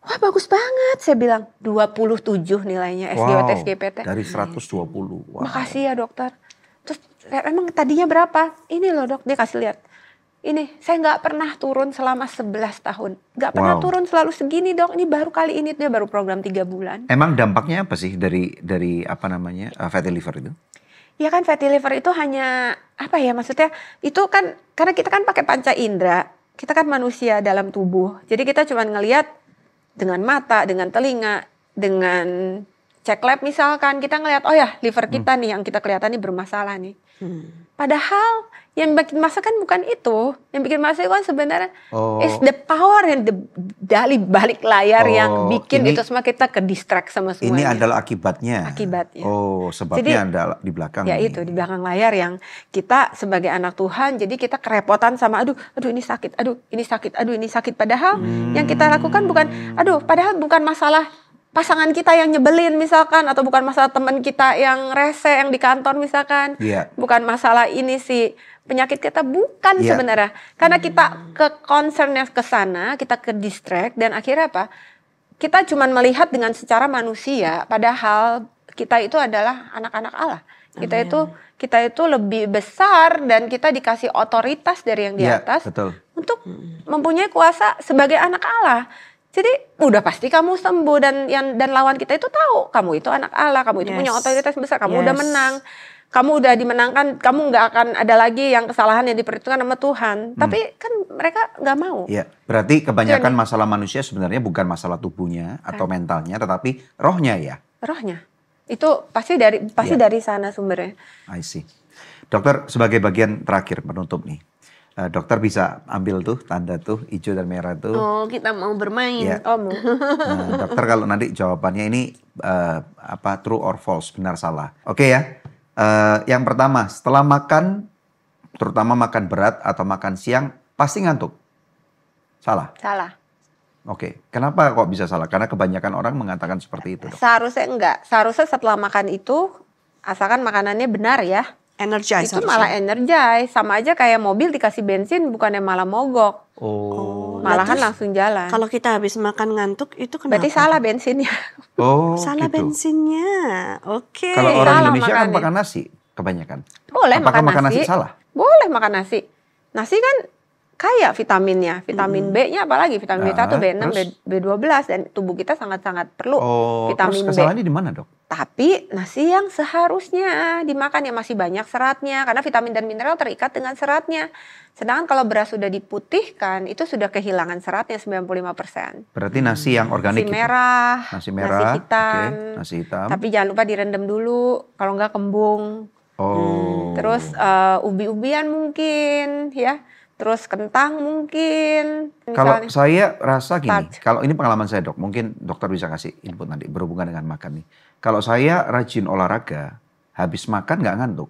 Wah bagus banget. Saya bilang 27 nilainya SGWT, SGPT. Dari 120. Wow. Makasih ya dokter. Terus emang tadinya berapa? Ini loh dok, dia kasih lihat. Ini, saya nggak pernah turun selama 11 tahun. Nggak pernah Wow. turun selalu segini dok. Ini baru kali ini, dia baru program 3 bulan. Emang dampaknya apa sih dari apa namanya fatty liver itu? Ya kan fatty liver itu hanya apa ya maksudnya itu kan karena kita kan pakai panca indera, kita kan manusia dalam tubuh. Jadi kita cuma ngelihat dengan mata, dengan telinga, dengan cek lab misalkan kita ngelihat oh ya liver kita nih yang kita kelihatan nih bermasalah nih. Padahal yang bikin masalah kan bukan itu. Yang bikin masalah itu kan sebenarnya is the power yang dari balik layar yang bikin ini- itu semua kita ke distract sama Ini semuanya. adalah akibatnya. Akibatnya. Oh, sebabnya Jadi, adalah di belakang. Ya nih. itu di belakang layar yang kita sebagai anak Tuhan jadi kita kerepotan sama aduh ini sakit, aduh ini sakit, aduh ini sakit. Padahal yang kita lakukan bukan padahal bukan masalah pasangan kita yang nyebelin misalkan atau bukan masalah teman kita yang rese yang di kantor misalkan. Iya. Bukan masalah ini sih penyakit kita bukan Iya. sebenarnya. Karena kita ke concernnya ke sana, kita ke distract dan akhirnya apa? Kita cuma melihat dengan secara manusia padahal kita itu adalah anak-anak Allah. Kita itu lebih besar dan kita dikasih otoritas dari yang di Iya, atas betul. untuk mempunyai kuasa sebagai anak Allah. Jadi udah pasti kamu sembuh dan lawan kita itu tahu kamu itu anak Allah, kamu itu punya otoritas besar, kamu udah menang. Kamu udah dimenangkan, kamu nggak akan ada lagi yang kesalahan yang diperhitungkan sama Tuhan. Tapi kan mereka nggak mau. Iya, berarti kebanyakan masalah manusia sebenarnya bukan masalah tubuhnya atau mentalnya, tetapi rohnya ya. Rohnya. Itu pasti dari sana sumbernya. I see. Dokter, sebagai bagian terakhir penutup nih. Dokter bisa ambil tuh tanda tuh hijau dan merah tuh. Oh, kita mau bermain. Iya. Om. Nah, dokter kalau nanti jawabannya ini true or false, benar salah. Oke ya. Yang pertama, setelah makan, terutama makan berat atau makan siang, pasti ngantuk. Salah. Salah. Oke. Kenapa kok bisa salah? Karena kebanyakan orang mengatakan seperti itu, dok. Seharusnya enggak. Seharusnya setelah makan itu, asalkan makanannya benar ya. Energize Itu malah energize. Sama aja kayak mobil dikasih bensin, bukannya malah mogok. Oh. Malahan terus langsung jalan. Kalau kita habis makan ngantuk itu kenapa? Berarti salah bensinnya. Oh, Salah gitu. bensinnya. Oke. Kalau orang Salah Indonesia kan makannya. makan nasi kebanyakan. Boleh Apakah makan nasi nasi. salah? Boleh makan nasi. Nasi kan kaya vitaminnya. Vitamin B-nya apalagi. Vitamin B1, B6, terus? B12. Dan tubuh kita sangat-sangat perlu Oh, vitamin terus B. kesalahannya di mana, dok? Tapi nasi yang seharusnya dimakan yang masih banyak seratnya. Karena vitamin dan mineral terikat dengan seratnya. Sedangkan kalau beras sudah diputihkan, itu sudah kehilangan seratnya 95%. Berarti nasi yang organik Nasi gitu? merah, Nasi merah, nasi hitam. oke, nasi hitam. Tapi jangan lupa direndam dulu, kalau enggak kembung. Oh. Terus ubi-ubian mungkin ya. terus kentang mungkin. Kalau Misalnya. saya rasa gini, Starch. kalau ini pengalaman saya dok, mungkin dokter bisa kasih input nanti berhubungan dengan makan nih. Kalau saya rajin olahraga, habis makan nggak ngantuk.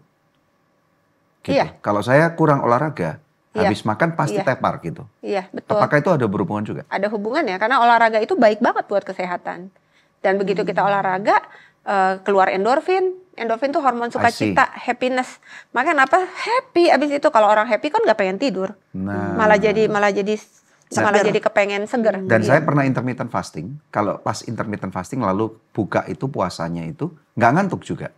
Gitu. Iya. Kalau saya kurang olahraga, Iya. habis makan pasti Iya. tepar gitu. Iya, betul. Apakah itu ada berhubungan juga? Ada hubungannya karena olahraga itu baik banget buat kesehatan. Dan begitu kita olahraga keluar endorfin. Endorfin tuh hormon sukacita, happiness. Makanya kenapa happy abis itu kalau orang happy kan nggak pengen tidur. Nah, Malah jadi kepengen seger. dan Iya. saya pernah intermittent fasting. Kalau pas intermittent fasting lalu buka itu puasanya itu nggak ngantuk juga.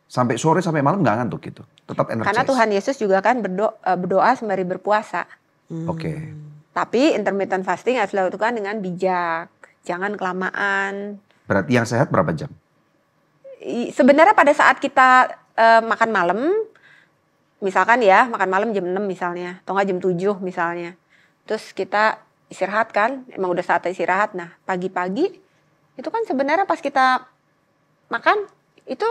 Sampai sore sampai malam nggak ngantuk gitu. Tetap energize. Karena Tuhan Yesus juga kan berdoa sembari berpuasa. Oke. Tapi intermittent fasting harus dilakukan dengan bijak. Jangan kelamaan. Berarti yang sehat berapa jam? Sebenarnya pada saat kita makan malam, misalkan ya makan malam jam 6 misalnya, atau nggak jam 7 misalnya. Terus kita istirahat kan, emang udah saatnya istirahat. Nah pagi-pagi itu kan sebenarnya pas kita makan itu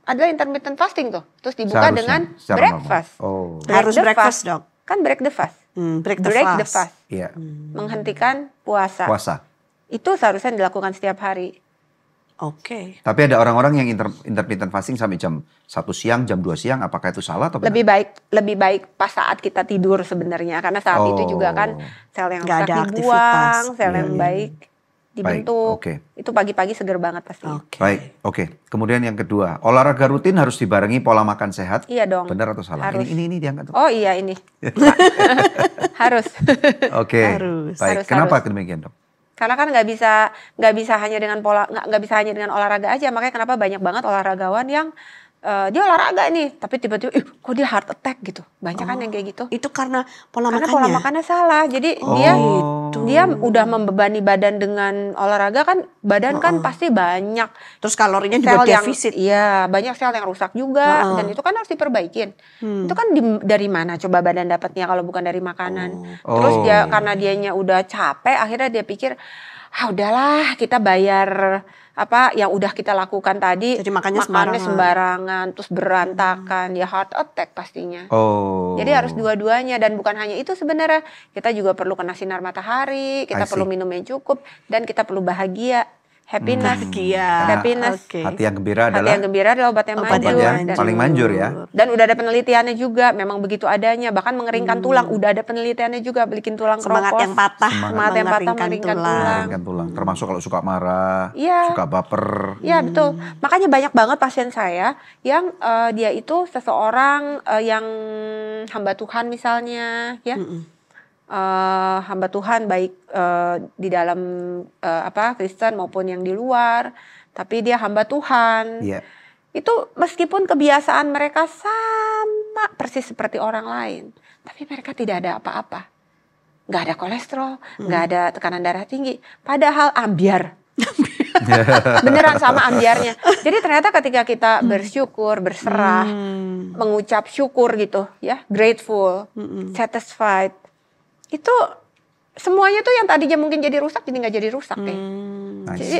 adalah intermittent fasting tuh. Terus dibuka Seharusnya, dengan secara breakfast. normal. Oh, Harus the breakfast, fast. Dok. Kan break the fast. Break the Break the fast. fast. iya. Menghentikan puasa. Puasa. Itu seharusnya dilakukan setiap hari. Oke. Tapi ada orang-orang yang intermittent fasting sampai jam 1 siang, jam 2 siang. Apakah itu salah atau benar? Lebih baik pas saat kita tidur sebenarnya, karena saat itu juga kan sel yang Nggak rusak ada dibuang, aktivitas. sel Iya, yang iya. baik dibentuk. oke. Itu pagi-pagi seger banget pasti. Oke. Baik, oke. Kemudian yang kedua, olahraga rutin harus dibarengi pola makan sehat. Iya dong. Benar atau salah? Harus. Ini diangkat. Oh iya ini. Harus. Oke. Harus. Baik. Harus, Kenapa harus. demikian, Dok? Karena kan nggak bisa hanya dengan nggak bisa hanya dengan olahraga aja. Makanya kenapa banyak banget olahragawan yang dia olahraga nih, tapi tiba-tiba kok dia heart attack gitu. Banyak kan yang kayak gitu. Itu karena pola Karena makannya. pola makannya salah. Jadi dia udah membebani badan dengan olahraga kan, badan kan pasti banyak Terus kalorinya sel juga yang defisit. iya, banyak sel yang rusak juga dan itu kan harus diperbaikin. Itu kan dari mana coba badan dapatnya kalau bukan dari makanan. Terus dia karena dianya udah capek, akhirnya dia pikir udahlah kita bayar apa yang udah kita lakukan tadi. Jadi makannya sembarangan, terus berantakan, ya heart attack pastinya. Oh. Jadi harus dua-duanya dan bukan hanya itu sebenarnya. Kita juga perlu kena sinar matahari, kita I perlu see. minum yang cukup dan kita perlu bahagia, happiness. Bahagia. Happiness. Oke. Hati yang gembira Hati adalah yang gembira adalah obat yang Obat manjur. yang Dan, paling manjur ya. dan udah ada penelitiannya juga, memang begitu adanya. Bahkan mengeringkan tulang, udah ada penelitiannya juga, bikin tulang Semangat keropos. yang patah. Semangat yang patah mengeringkan tulang. Mengeringkan tulang. Termasuk kalau suka marah, Iya. suka baper. Iya betul. Makanya banyak banget pasien saya yang dia itu seseorang yang hamba Tuhan misalnya, ya. Hamba Tuhan baik di dalam Kristen maupun yang di luar, tapi dia hamba Tuhan. Iya. Itu meskipun kebiasaan mereka sama persis seperti orang lain, tapi mereka tidak ada apa-apa. Nggak ada kolesterol, nggak ada tekanan darah tinggi, padahal ambiar. Beneran sama ambiarnya. Jadi ternyata ketika kita bersyukur, berserah, mengucap syukur gitu ya, grateful, satisfied, itu semuanya tuh yang tadinya mungkin jadi rusak jadi nggak jadi rusak deh. Nice.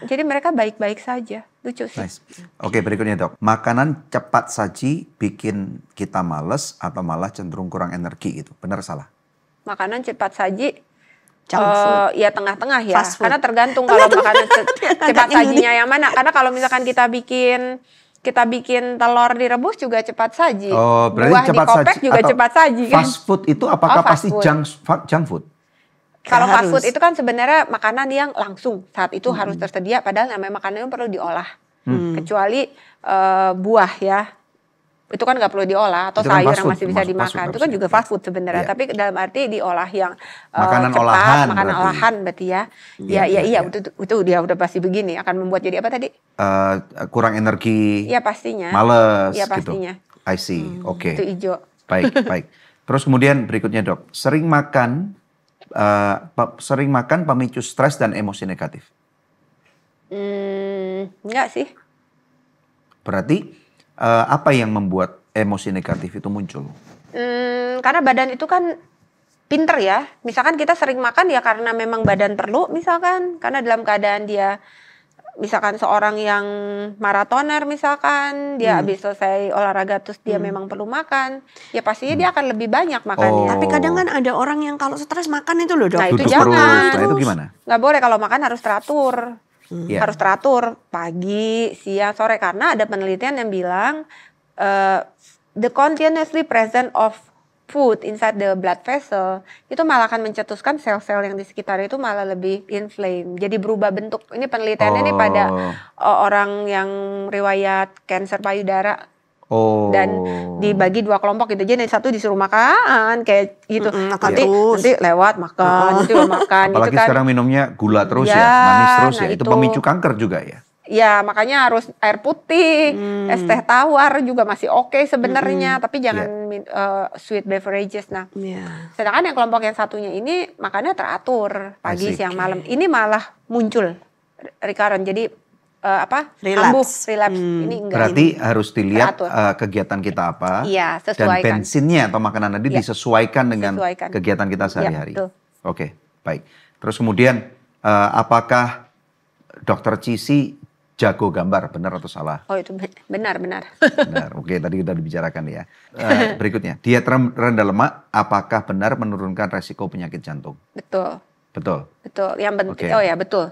Jadi mereka baik-baik saja. Lucu sih. Nice. Oke, berikutnya Dok. Makanan cepat saji bikin kita males atau malah cenderung kurang energi gitu. Benar salah? Makanan cepat saji Junk food. ya tengah-tengah ya. Fast food. Karena tergantung kalau makanan cepat sajinya yang mana. Karena kalau misalkan kita bikin telur direbus juga cepat saji. Oh, berarti Buah cepat dikopek saji juga atau cepat saji kan. Fast food itu apakah fast pasti food. junk food? Kalau fast Harus. food itu kan sebenarnya makanan yang langsung saat itu harus tersedia, padahal namanya makanan itu perlu diolah. Kecuali buah ya, itu kan nggak perlu diolah, atau Itu kan sayur fast yang food, masih bisa termasuk dimakan, fast food itu kan juga fast food sebenarnya. Iya. Tapi dalam arti diolah yang Makanan cepat, olahan makanan berarti. olahan berarti ya. Iya, Iya, iya. itu dia udah pasti begini, akan membuat jadi apa tadi? Kurang energi, Iya pastinya. males Iya gitu. pastinya. I see. Oke. Itu hijau. Baik, baik. Terus kemudian berikutnya Dok, sering makan pemicu stres dan emosi negatif. Enggak sih. Berarti apa yang membuat emosi negatif itu muncul? Karena badan itu kan pinter ya. Misalkan kita sering makan ya karena memang badan perlu misalkan. Karena dalam keadaan dia misalkan seorang yang maratoner misalkan, dia habis selesai olahraga terus dia memang perlu makan, ya pastinya dia akan lebih banyak makannya. Tapi kadang kan ada orang yang kalau stres makan itu loh dok. Nah itu Duduk jangan. terus. Nah itu gimana? Nggak boleh, kalau makan harus teratur. Iya. Harus teratur pagi, siang, sore. Karena ada penelitian yang bilang the continuously present of food inside the blood vessel itu malah akan mencetuskan sel-sel yang di sekitar itu malah lebih inflame. Jadi berubah bentuk. Ini penelitiannya ini pada orang yang riwayat kanker payudara. Dan dibagi 2 kelompok gitu. Jadi satu disuruh makan kayak gitu. Nanti lewat makan, nanti makan. Apalagi gitu kan. sekarang minumnya gula terus Ya, ya, manis terus nah ya. Itu itu. pemicu kanker juga ya. Ya makanya harus air putih, es teh tawar juga masih oke sebenarnya, tapi jangan sweet beverages. Nah, sedangkan yang kelompok yang satunya ini makannya teratur pagi, siang, malam. Ini malah muncul recurrent. Jadi Relapse. relapse. Ini enggak. Berarti harus dilihat Teratur. kegiatan kita apa. Iya, dan sesuaikan. bensinnya atau makanan tadi disesuaikan dengan Sesuaikan. kegiatan kita sehari-hari. betul. Oke, baik. Terus kemudian apakah Dokter Cissy jago gambar, benar atau salah? Oh itu benar. Benar. Oke, tadi kita dibicarakan ya. Berikutnya, diet rendah lemak apakah benar menurunkan resiko penyakit jantung? Betul. Yang penting, Oke. betul.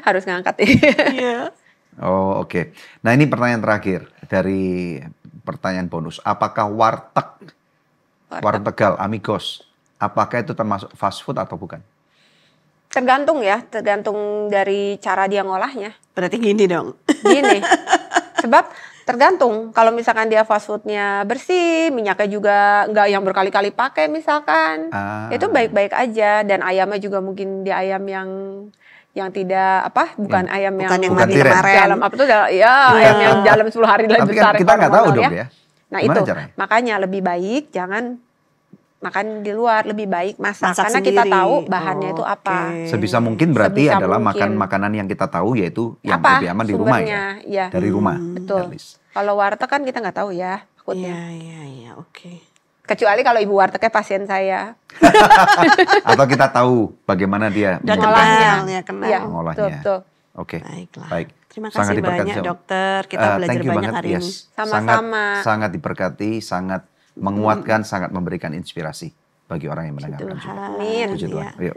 Harus ngangkat ya. Oh oke. Nah ini pertanyaan terakhir dari pertanyaan bonus. Apakah warteg Tegal, Amigos, apakah itu termasuk fast food atau bukan? Tergantung dari cara dia ngolahnya. Berarti gini dong. Gini, sebab tergantung. Kalau misalkan dia fast foodnya bersih, minyaknya juga nggak yang berkali-kali pakai misalkan, itu baik-baik aja. Dan ayamnya juga mungkin dia ayam yang tidak bukan ayam bukan yang mati kemarin. dalam ayam yang dalam 10 hari lebih Tapi besar. kan kita nggak tahu dong ya. Nah Gimana itu caranya? makanya lebih baik jangan makan di luar, lebih baik masak karena sendiri. kita tahu bahannya itu apa. Sebisa mungkin berarti Sebisa adalah mungkin. makan makanan yang kita tahu yaitu yang Apa lebih aman di rumah ya. sumbernya, ya. Dari rumah. Betul. at least. Kalau warteg kan kita nggak tahu ya takutnya. Iya, oke. Kecuali kalau ibu wartegnya pasien saya. Atau kita tahu bagaimana dia Udah Ngolahnya. kenal ya, kenal. Iya, mengolahnya. betul. Oke. Baiklah. Baik. Terima Sangat kasih diberkati banyak sama- dokter. Kita belajar Thank you banyak banget, hari yes. ini. Sama-sama. Sangat diberkati, sangat menguatkan, sangat memberikan inspirasi bagi orang yang mendengarkan juga. Amin. Puji Tuhan. Iya. Yuk.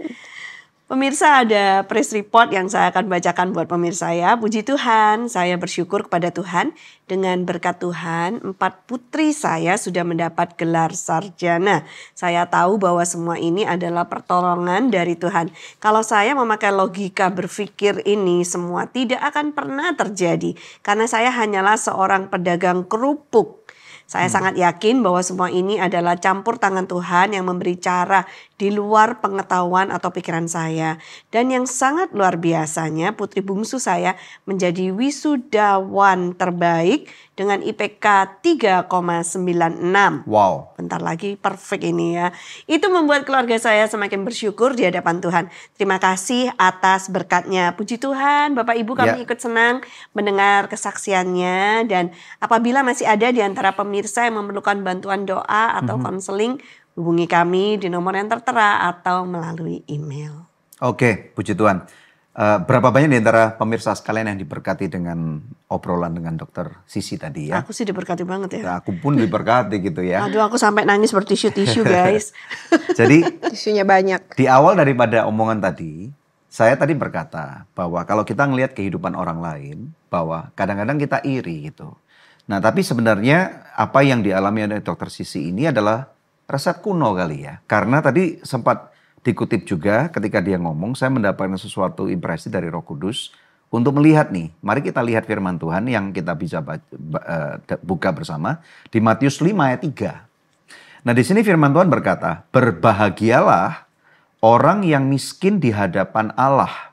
Pemirsa, ada press report yang saya akan bacakan buat pemirsa ya. Puji Tuhan, saya bersyukur kepada Tuhan. Dengan berkat Tuhan, 4 putri saya sudah mendapat gelar sarjana. Saya tahu bahwa semua ini adalah pertolongan dari Tuhan. Kalau saya memakai logika berpikir ini, semua tidak akan pernah terjadi. Karena saya hanyalah seorang pedagang kerupuk. Saya sangat yakin bahwa semua ini adalah campur tangan Tuhan yang memberi cara di luar pengetahuan atau pikiran saya. Dan yang sangat luar biasanya, putri bungsu saya menjadi wisudawan terbaik dengan IPK 3,96. Wow. Bentar lagi perfect ini ya. Itu membuat keluarga saya semakin bersyukur di hadapan Tuhan. Terima kasih atas berkatnya. Puji Tuhan, Bapak Ibu kami ikut senang mendengar kesaksiannya. Dan apabila masih ada di antara pemirsa yang memerlukan bantuan doa atau konseling, hubungi kami di nomor yang tertera atau melalui email. Oke, puji Tuhan. Berapa banyak di antara pemirsa sekalian yang diberkati dengan obrolan dengan Dokter Cissy tadi ya? Aku sih diberkati banget ya. Ya, aku pun diberkati gitu ya. Aduh, aku sampai nangis bertisu-tisu guys. Jadi Tisunya banyak. di awal daripada omongan tadi, saya tadi berkata bahwa kalau kita ngelihat kehidupan orang lain, bahwa kadang-kadang kita iri gitu. Nah tapi sebenarnya apa yang dialami oleh Dokter Cissy ini adalah resep kuno kali ya. Karena tadi sempat dikutip juga ketika dia ngomong, saya mendapatkan sesuatu impresi dari Roh Kudus untuk melihat nih. Mari kita lihat firman Tuhan yang kita bisa buka bersama di Matius 5 ayat 3. Nah di sini firman Tuhan berkata, berbahagialah orang yang miskin di hadapan Allah,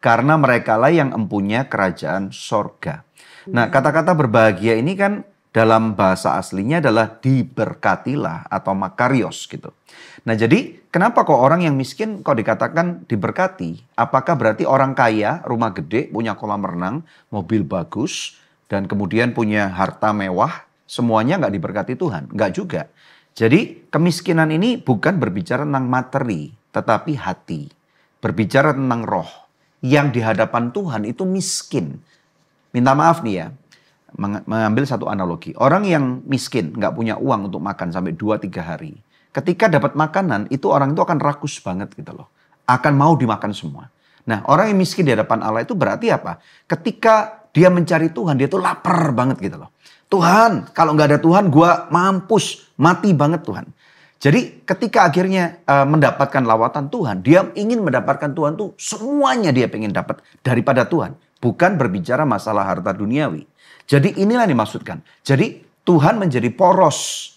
karena merekalah yang empunya kerajaan sorga. Nah kata-kata berbahagia ini kan dalam bahasa aslinya adalah diberkatilah atau makarios gitu. Nah jadi kenapa kok orang yang miskin kok dikatakan diberkati? Apakah berarti orang kaya, rumah gede, punya kolam renang, mobil bagus, dan kemudian punya harta mewah, semuanya nggak diberkati Tuhan? Nggak juga. Jadi kemiskinan ini bukan berbicara tentang materi, tetapi hati. Berbicara tentang roh. yang di hadapan Tuhan itu miskin. Minta maaf nih ya, mengambil satu analogi. Orang yang miskin, nggak punya uang untuk makan sampai 2-3 hari. Ketika dapat makanan, itu orang itu akan rakus banget gitu loh. Akan mau dimakan semua. Nah, orang yang miskin di hadapan Allah itu berarti apa? Ketika dia mencari Tuhan, dia tuh lapar banget gitu loh. Tuhan, kalau nggak ada Tuhan, gue mampus, mati banget Tuhan. Jadi ketika akhirnya mendapatkan lawatan Tuhan, dia ingin mendapatkan Tuhan tuh semuanya dia pengen dapat daripada Tuhan. Bukan berbicara masalah harta duniawi. Jadi inilah yang dimaksudkan. Jadi Tuhan menjadi poros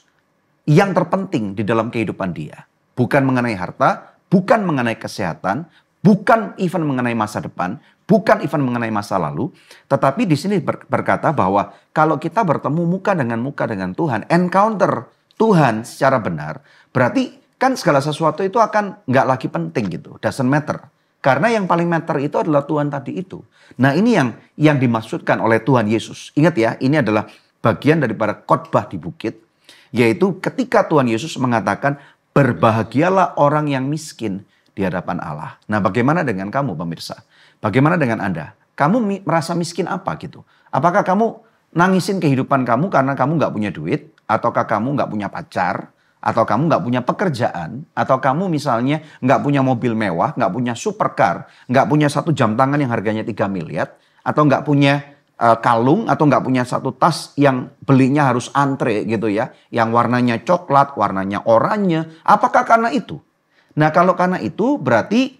yang terpenting di dalam kehidupan dia. Bukan mengenai harta, bukan mengenai kesehatan, bukan even mengenai masa depan, bukan even mengenai masa lalu. Tetapi di sini berkata bahwa kalau kita bertemu muka dengan Tuhan, encounter Tuhan secara benar, berarti kan segala sesuatu itu akan nggak lagi penting gitu, doesn't matter. Karena yang paling matter itu adalah Tuhan tadi itu. Nah ini yang dimaksudkan oleh Tuhan Yesus. Ingat ya, ini adalah bagian daripada khotbah di bukit, yaitu ketika Tuhan Yesus mengatakan, berbahagialah orang yang miskin di hadapan Allah. Nah bagaimana dengan kamu pemirsa? Bagaimana dengan Anda? Kamu merasa miskin apa gitu? Apakah kamu nangisin kehidupan kamu karena kamu nggak punya duit? Ataukah kamu nggak punya pacar? Atau kamu nggak punya pekerjaan? Atau kamu misalnya nggak punya mobil mewah, nggak punya supercar, nggak punya 1 jam tangan yang harganya 3 miliar? Atau nggak punya kalung, atau nggak punya 1 tas yang belinya harus antre gitu ya. Yang warnanya coklat, warnanya oranye. Apakah karena itu? Nah kalau karena itu berarti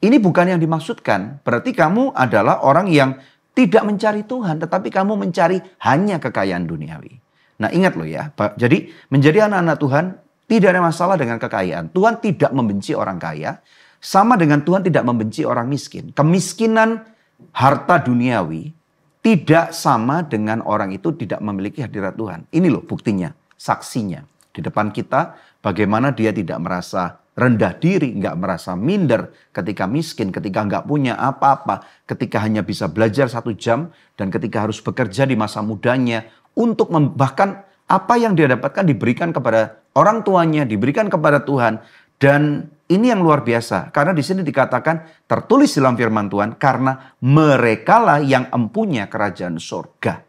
ini bukan yang dimaksudkan. Berarti kamu adalah orang yang tidak mencari Tuhan, tetapi kamu mencari hanya kekayaan duniawi. Nah ingat loh ya, jadi menjadi anak-anak Tuhan tidak ada masalah dengan kekayaan. Tuhan tidak membenci orang kaya, sama dengan Tuhan tidak membenci orang miskin. Kemiskinan harta duniawi tidak sama dengan orang itu tidak memiliki hadirat Tuhan. Ini loh buktinya, saksinya. Di depan kita bagaimana dia tidak merasa rendah diri, nggak merasa minder ketika miskin, ketika nggak punya apa-apa, ketika hanya bisa belajar 1 jam, dan ketika harus bekerja di masa mudanya, untuk bahkan apa yang dia dapatkan diberikan kepada orang tuanya, diberikan kepada Tuhan. Dan ini yang luar biasa. Karena di sini dikatakan, tertulis dalam firman Tuhan, karena merekalah yang empunya kerajaan surga.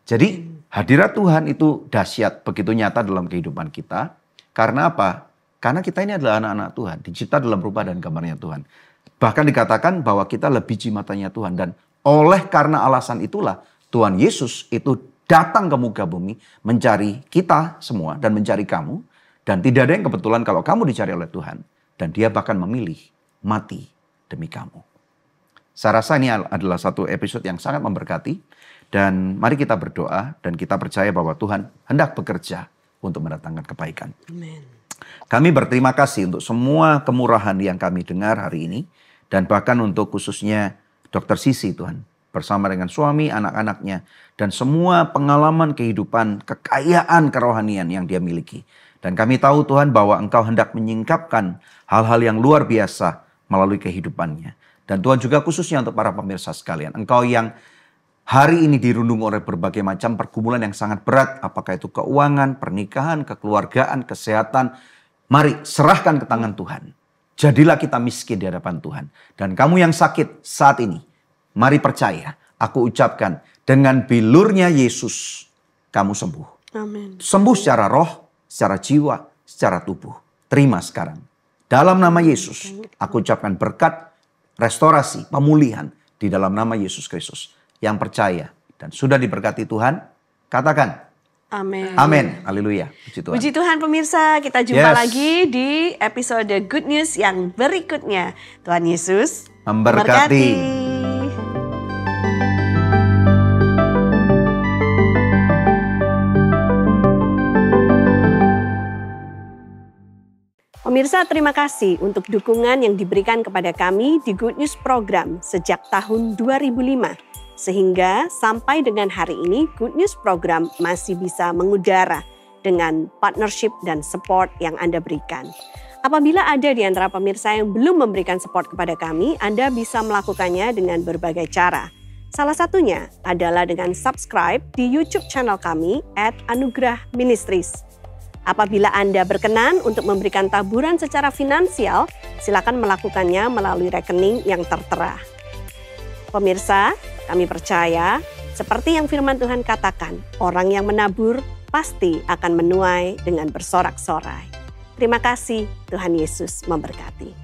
Jadi hadirat Tuhan itu dahsyat, begitu nyata dalam kehidupan kita. Karena apa? Karena kita ini adalah anak-anak Tuhan, dicipta dalam rupa dan gambarnya Tuhan. Bahkan dikatakan bahwa kita lebih matanya Tuhan. Dan oleh karena alasan itulah, Tuhan Yesus itu datang ke muka bumi mencari kita semua dan mencari kamu. Dan tidak ada yang kebetulan kalau kamu dicari oleh Tuhan. Dan dia bahkan memilih mati demi kamu. Saya rasa ini adalah satu episode yang sangat memberkati. Dan mari kita berdoa dan kita percaya bahwa Tuhan hendak bekerja untuk mendatangkan kebaikan. Amen. Kami berterima kasih untuk semua kemurahan yang kami dengar hari ini. Dan bahkan untuk khususnya Dr. Sisi Tuhan. Bersama dengan suami, anak-anaknya. Dan semua pengalaman kehidupan, kekayaan kerohanian yang dia miliki. Dan kami tahu Tuhan bahwa Engkau hendak menyingkapkan hal-hal yang luar biasa melalui kehidupannya. Dan Tuhan juga khususnya untuk para pemirsa sekalian. Engkau yang hari ini dirundung oleh berbagai macam pergumulan yang sangat berat. Apakah itu keuangan, pernikahan, kekeluargaan, kesehatan. Mari serahkan ke tangan Tuhan. Jadilah kita miskin di hadapan Tuhan. Dan kamu yang sakit saat ini, mari percaya, aku ucapkan dengan bilurnya Yesus, kamu sembuh. Amin. Sembuh secara roh, secara jiwa, secara tubuh. Terima sekarang. Dalam nama Yesus, aku ucapkan berkat, restorasi, pemulihan di dalam nama Yesus Kristus. Yang percaya dan sudah diberkati Tuhan, katakan. Amin. Amin. Haleluya. Puji Tuhan. Puji Tuhan pemirsa, kita jumpa lagi di episode Good News yang berikutnya. Tuhan Yesus memberkati. Pemirsa, terima kasih untuk dukungan yang diberikan kepada kami di Good News Program sejak tahun 2005. Sehingga sampai dengan hari ini Good News Program masih bisa mengudara dengan partnership dan support yang Anda berikan. Apabila ada di antara pemirsa yang belum memberikan support kepada kami, Anda bisa melakukannya dengan berbagai cara. Salah satunya adalah dengan subscribe di YouTube channel kami @anugrah-ministries. Apabila Anda berkenan untuk memberikan taburan secara finansial, silakan melakukannya melalui rekening yang tertera. Pemirsa, kami percaya seperti yang firman Tuhan katakan, orang yang menabur pasti akan menuai dengan bersorak-sorai. Terima kasih, Tuhan Yesus memberkati.